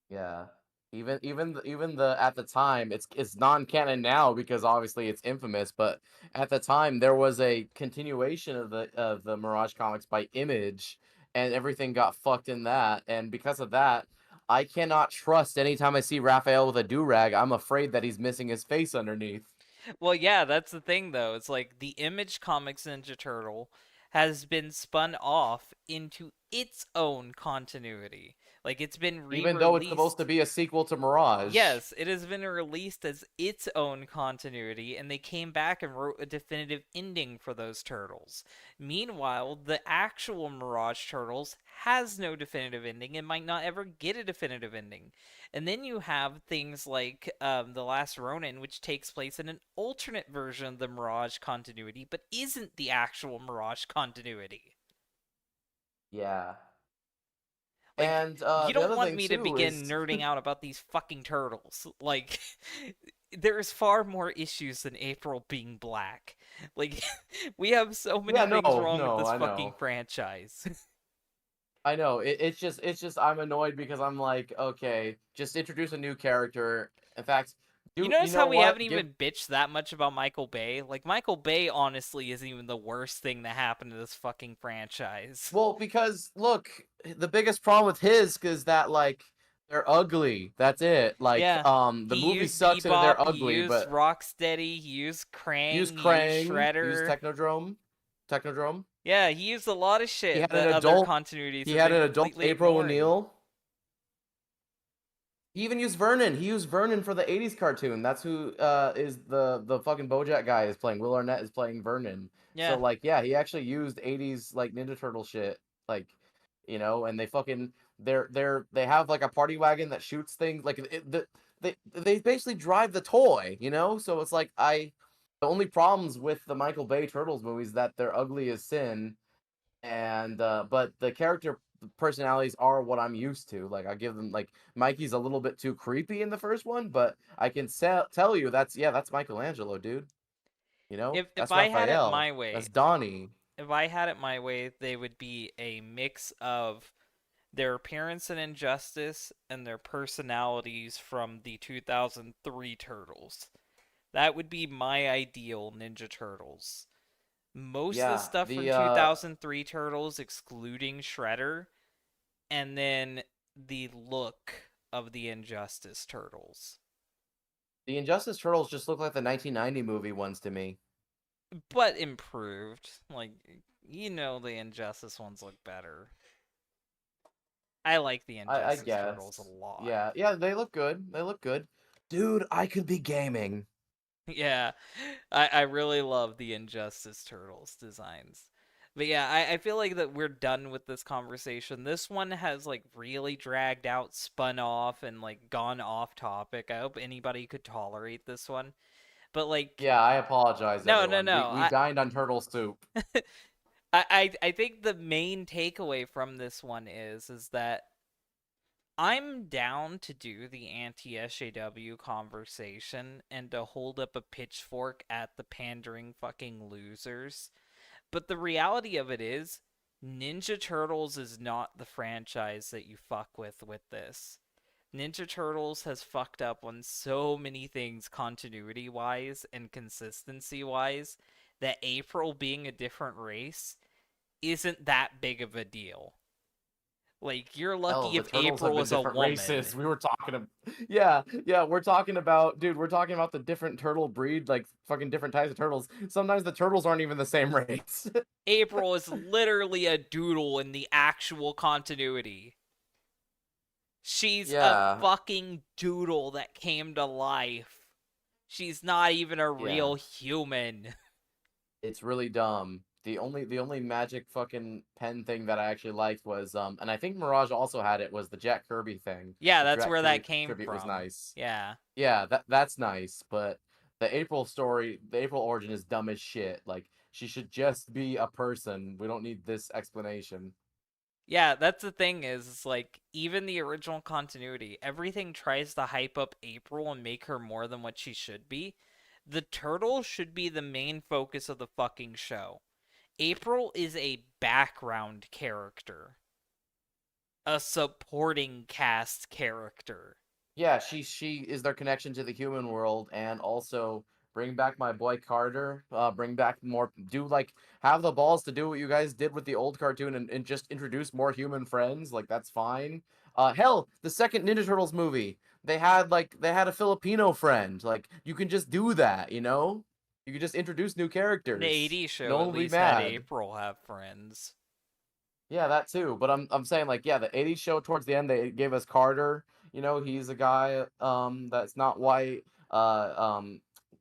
Yeah. Even the at the time it's non-canon now because obviously it's infamous, but at the time there was a continuation of the Mirage comics by Image and everything got fucked in that, and because of that I cannot trust anytime I see Raphael with a do-rag, I'm afraid that he's missing his face underneath. Well, yeah, that's the thing though. It's like the Image Comics Ninja Turtle has been spun off into its own continuity. Like it's been Even though it's supposed to re-released. be a sequel to Mirage. Yes, it has been released as its own continuity, and they came back and wrote a definitive ending for those turtles. Meanwhile, the actual Mirage Turtles has no definitive ending and might not ever get a definitive ending. And then you have things like The Last Ronin, which takes place in an alternate version of the Mirage continuity, but isn't the actual Mirage continuity. Yeah. Like, And you the don't other want thing me to too begin is nerding out about these fucking turtles. Like, there's far more issues than April being black. Like, we have so many yeah, things no, wrong with no, this I fucking know. franchise. I know. It's just I'm annoyed because I'm like, okay, just introduce a new character. In fact, You do you notice how know we haven't what? Give even bitched that much about Michael Bay? Like, Michael Bay honestly isn't even the worst thing that happened to this fucking franchise. well, because look, the biggest problem with his is that like they're ugly. That's it. Like Yeah, the he movie used sucks and they're Bebop, he ugly, used but Rocksteady, he used use Krang, he used Krang, use Shredder. Technodrome. Yeah, he used a lot of He shit had an that other adult continuities he have had been an adult completely April ignoring. O'Neil. He even used Vernon. He used Vernon for the '80s cartoon. That's who is the fucking BoJack guy is playing. Will Arnett is playing Vernon. So Yeah. like, yeah, he actually used '80s like Ninja Turtle shit. Like, and they fucking they have like a party wagon that shoots things. Like they basically drive the toy. So it's like the only problems with the Michael Bay Turtles movies that they're ugly as sin, and but the character personalities are what I'm used to. Like I give them like Mikey's a little bit too creepy in the first one, but I can tell you that's Michelangelo, dude. If That's I had it Raphael. my way, That's Donnie. if I had it my way, they would be a mix of their appearance in Injustice and their personalities from the 2003 Turtles. That would be my ideal Ninja Turtles. Most of the Yeah, stuff from the 2003 Turtles, excluding Shredder, and then the look of the Injustice Turtles. the Injustice Turtles just look like the 1990 movie ones to me. but improved. Like, the Injustice ones look better. I like the I Injustice Turtles a guess. lot. Yeah, yeah, they look good. They look good. Dude, I could be gaming. Yeah, I really love the Injustice Turtles designs. But yeah, I feel like that we're done with this conversation. This one has like really dragged out, spun off, and like gone off topic. I hope anybody could tolerate this one. But like, Yeah, I apologize, no, no, everyone. We no. we dined on turtle soup. I think the main takeaway from this one is that I'm down to do the anti SJW conversation and to hold up a pitchfork at the pandering fucking losers. But the reality of it is, Ninja Turtles is not the franchise that you fuck with this. Ninja Turtles has fucked up on so many things continuity wise and consistency wise that April being a different race isn't that big of a deal. Like, you're Hell, lucky the if turtles have April been was a different woman. races. We were talking about, yeah, yeah, we're talking about, dude, we're talking about the different turtle breed, like fucking different types of turtles. Sometimes the turtles aren't even the same race. April is literally a doodle in the actual continuity. She's a Yeah, fucking doodle that came to life. She's not even a yeah, real human. it's really dumb. The only magic fucking pen thing that I actually liked was and I think Mirage also had it, was the Jack Kirby thing. Yeah, The that's Jack where that Kirby came tribute was from. nice. Yeah. Yeah, that's nice, but the April story, the April origin is dumb as shit. Like she should just be a person. We don't need this explanation. Yeah, that's the thing is like even the original continuity, everything tries to hype up April and make her more than what she should be. The turtle should be the main focus of the fucking show. April is a background character, a supporting cast character. Yeah, she is their connection to the human world, and also bring back my boy Carter. Bring back more. Do like have the balls to do what you guys did with the old cartoon and just introduce more human friends. Like that's fine. Hell, the second Ninja Turtles movie, they had a Filipino friend. Like you can just do that, you know. You can just introduce new The characters. 80s No show one at will be least had mad. April have friends. Yeah, that too. But I'm saying like yeah, the '80s show towards the end they gave us Carter. You know, he's a guy that's not white.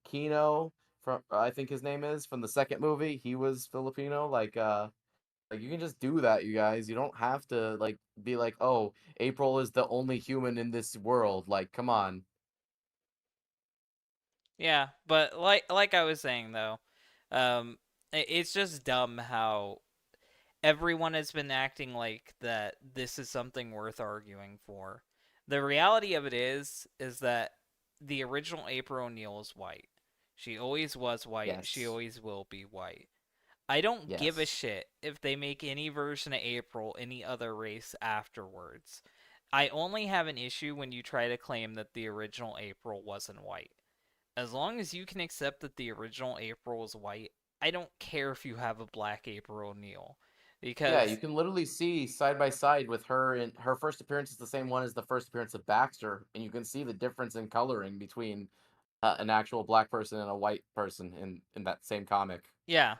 Kino from I think his name is from the second movie. He was Filipino. Like you can just do that, you guys. You don't have to like be like, "Oh, April is the only human in this world." Like, come on. Yeah, but like I was saying though, it's just dumb how everyone has been acting like that this is something worth arguing for. The reality of it is that the original April O'Neil is white. She always was white. She Yes. always will be white. I don't give a Yes. shit if they make any version of April any other race afterwards. I only have an issue when you try to claim that the original April wasn't white. As long as you can accept that the original April was white, I don't care if you have a black April O'Neil. Yeah, you Because, can literally see side by side with her, and her first appearance is the same one as the first appearance of Baxter, and you can see the difference in coloring between an actual black person and a white person in that same comic. yeah,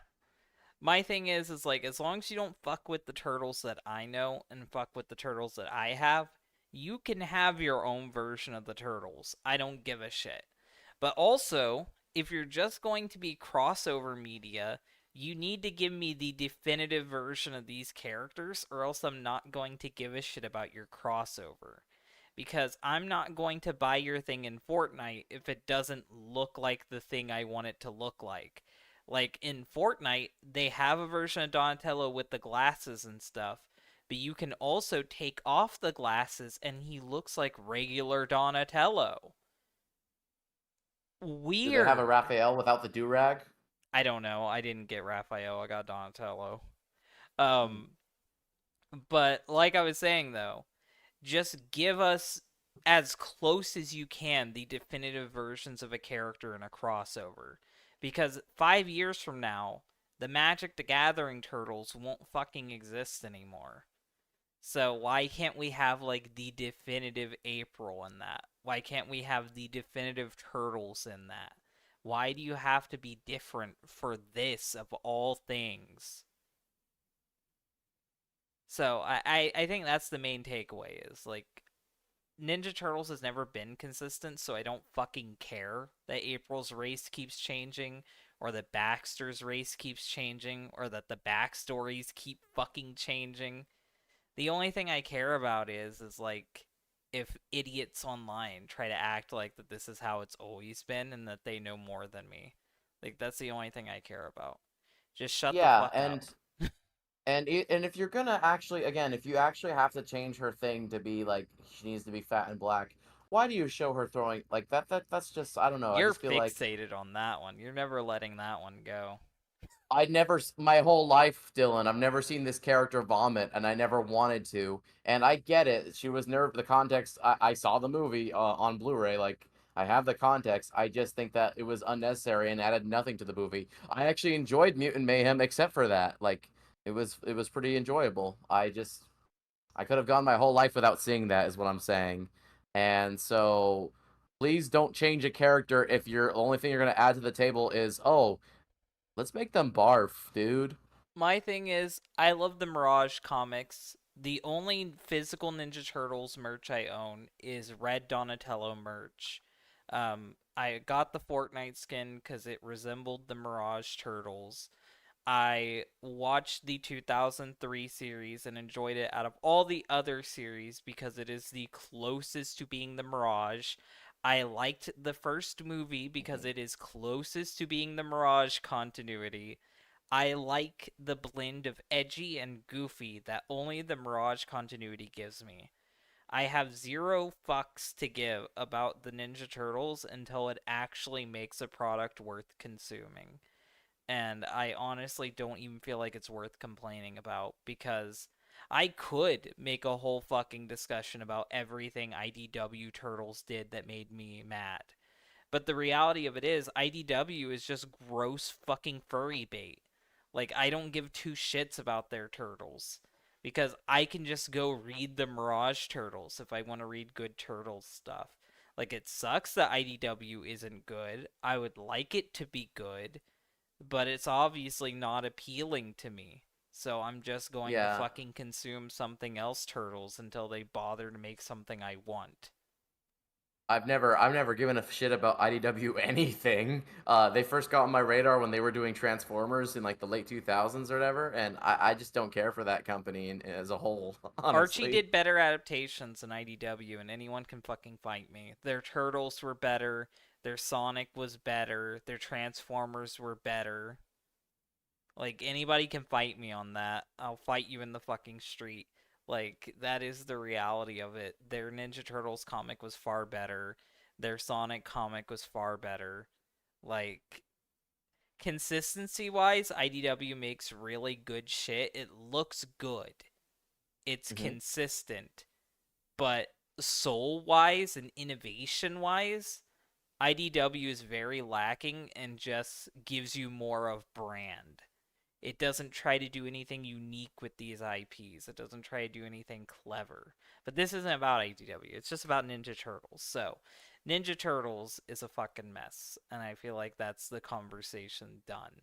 my thing is like, as long as you don't fuck with the turtles that I know and fuck with the turtles that I have, you can have your own version of the turtles. I don't give a shit. But also, if you're just going to be crossover media, you need to give me the definitive version of these characters, or else I'm not going to give a shit about your crossover. Because I'm not going to buy your thing in Fortnite if it doesn't look like the thing I want it to look like. Like in Fortnite, they have a version of Donatello with the glasses and stuff, but you can also take off the glasses and he looks like regular Donatello. Do they have a Weird. Raphael without the do rag? I don't know. I didn't get Raphael. I got Donatello. Hmm. Um, but like I was saying though, just give us as close as you can the definitive versions of a character in a crossover. Because 5 years from now, the Magic the Gathering turtles won't fucking exist anymore. So why can't we have like the definitive April in that? Why can't we have the definitive turtles in that? Why do you have to be different for this of all things? So I think that's the main takeaway is like Ninja Turtles has never been consistent, so I don't fucking care that April's race keeps changing, or that Baxter's race keeps changing, or that the backstories keep fucking changing. The only thing I care about is like if idiots online try to act like that this is how it's always been and that they know more than me. Like that's the only thing I care about. Just shut the Yeah, fuck up. and if you're gonna actually, again, if you actually have to change her thing to be like she needs to be fat and black, why do you show her throwing like that? That's just, I don't know. I You're just feel like fixated on that one. You're never letting that one go. I never, my whole life, Dylan, I've never seen this character vomit, and I never wanted to. And I get it. She was nerve. The context. I saw the movie on Blu-ray. Like I have the context. I just think that it was unnecessary and added nothing to the movie. I actually enjoyed Mutant Mayhem, except for that. Like it was pretty enjoyable. I could have gone my whole life without seeing that. Is what I'm saying. And so, please don't change a character if you're the only thing you're gonna add to the table is, oh, let's make them barf, dude. My thing is, I love the Mirage comics. The only physical Ninja Turtles merch I own is Red Donatello merch. I got the Fortnite skin because it resembled the Mirage Turtles. I watched the 2003 series and enjoyed it out of all the other series because it is the closest to being the Mirage. I liked the first movie because Mhm. it is closest to being the Mirage continuity. I like the blend of edgy and goofy that only the Mirage continuity gives me. I have zero fucks to give about the Ninja Turtles until it actually makes a product worth consuming. And I honestly don't even feel like it's worth complaining about because I could make a whole fucking discussion about everything IDW Turtles did that made me mad. But the reality of it is, IDW is just gross fucking furry bait. Like, I don't give two shits about their turtles. Because I can just go read the Mirage Turtles if I want to read good Turtles stuff. Like, it sucks that IDW isn't good. I would like it to be good, but it's obviously not appealing to me. So I'm just going to Yeah, fucking consume something else Turtles until they bother to make something I want. I've never given a shit about IDW anything. They first got on my radar when they were doing Transformers in like the late 2000s or whatever, and I just don't care for that company as a whole, Archie honestly. did better adaptations than IDW, and anyone can fucking fight me. Their Turtles were better, their Sonic was better, their Transformers were better. Like, anybody can fight me on that. I'll fight you in the fucking street. Like, that is the reality of it. Their Ninja Turtles comic was far better, their Sonic comic was far better. Like, consistency wise, IDW makes really good shit. It looks good, it's Hmm. consistent, but soul wise and innovation wise, IDW is very lacking and just gives you more of brand. It doesn't try to do anything unique with these IPs. It doesn't try to do anything clever. But this isn't about IDW. It's just about Ninja Turtles. So, Ninja Turtles is a fucking mess, and I feel like that's the conversation done.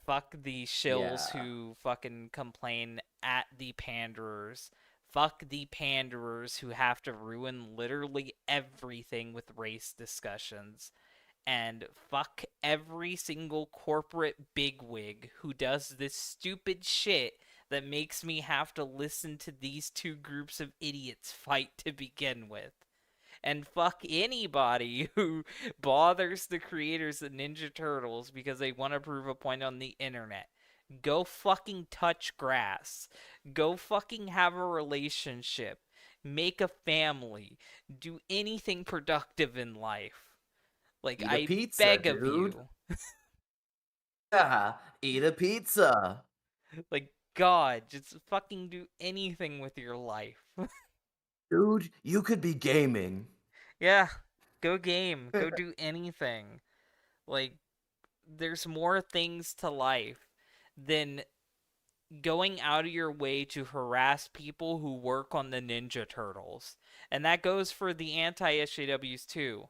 Fuck the shills Yeah. who fucking complain at the panderers. Fuck the panderers who have to ruin literally everything with race discussions. And fuck every single corporate bigwig who does this stupid shit that makes me have to listen to these two groups of idiots fight to begin with. And fuck anybody who bothers the creators of Ninja Turtles because they want to prove a point on the internet. Go fucking touch grass. Go fucking have a relationship. Make a family. Do anything productive in life. Like, Eat a I pizza, beg of dude. you. Yeah, eat a pizza. Like, God, just fucking do anything with your life. Dude, you could be gaming. Yeah, go game. Go do anything. Like, there's more things to life than going out of your way to harass people who work on the Ninja Turtles. And that goes for the anti SJWs too.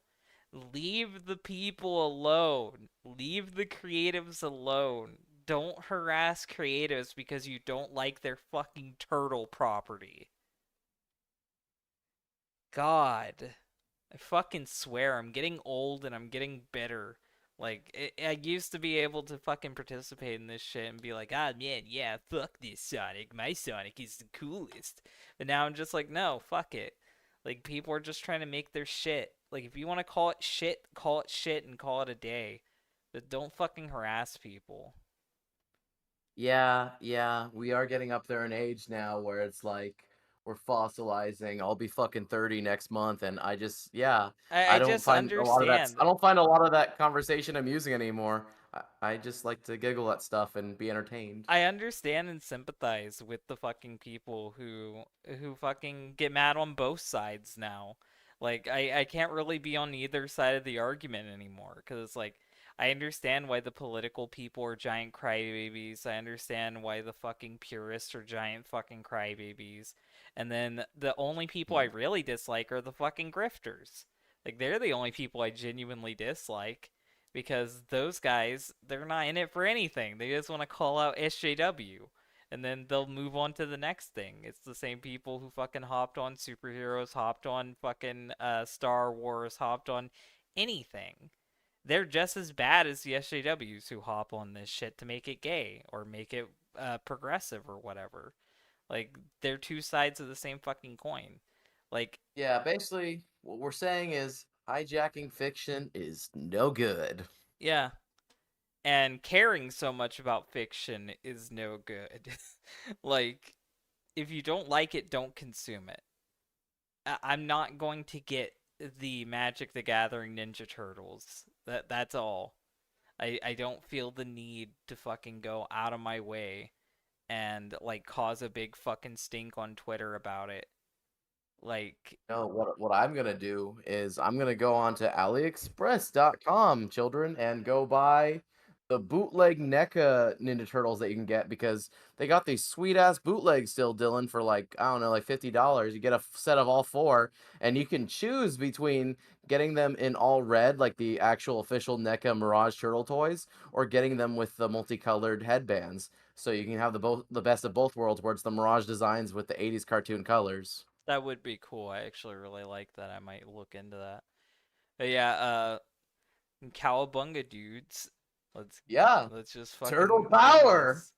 Leave the people alone. Leave the creatives alone. Don't harass creatives because you don't like their fucking turtle property. God. I fucking swear, I'm getting old and I'm getting bitter. Like, I used to be able to fucking participate in this shit and be like, ah, man, yeah, fuck this Sonic. My Sonic is the coolest. But now I'm just like, no, fuck it. Like, people are just trying to make their shit. Like, if you want to call it shit and call it a day. But don't fucking harass people. Yeah, yeah, we are getting up there in age now where it's like we're fossilizing. I'll be fucking 30 next month, and I just, yeah, I just I understand. don't find a lot of that conversation amusing anymore. I just like to giggle at stuff and be entertained. I understand and sympathize with the fucking people who fucking get mad on both sides now. Like I can't really be on either side of the argument anymore because it's like I understand why the political people are giant crybabies. I understand why the fucking purists are giant fucking crybabies. And then the only people I Hmm. really dislike are the fucking grifters. Like they're the only people I genuinely dislike because those guys, they're not in it for anything. They just want to call out SJW and then they'll move on to the next thing. It's the same people who fucking hopped on superheroes, hopped on fucking Star Wars, hopped on anything. They're just as bad as the SJWs who hop on this shit to make it gay or make it progressive or whatever. Like they're two sides of the same fucking coin. Like Yeah, basically, what we're saying is hijacking fiction is no good. yeah, and caring so much about fiction is no good. Like, if you don't like it, don't consume it. I'm not going to get the Magic the Gathering Ninja Turtles. That's all. I don't feel the need to fucking go out of my way and like cause a big fucking stink on Twitter about it. Like, No, what I'm gonna do is I'm gonna go on to AliExpress.com, children, and go buy the bootleg NECA Ninja Turtles that you can get because they got these sweet ass bootlegs still, Dylan, for like I don't know, like $50. You get a set of all four, and you can choose between getting them in all red, like the actual official NECA Mirage Turtle toys, or getting them with the multicolored headbands. So you can have the best of both worlds, where it's the Mirage designs with the '80s cartoon colors. that would be cool. I actually really like that. I might look into that. But yeah, Cowabunga dudes. Let's Yeah, let's just turtle fucking end power. this.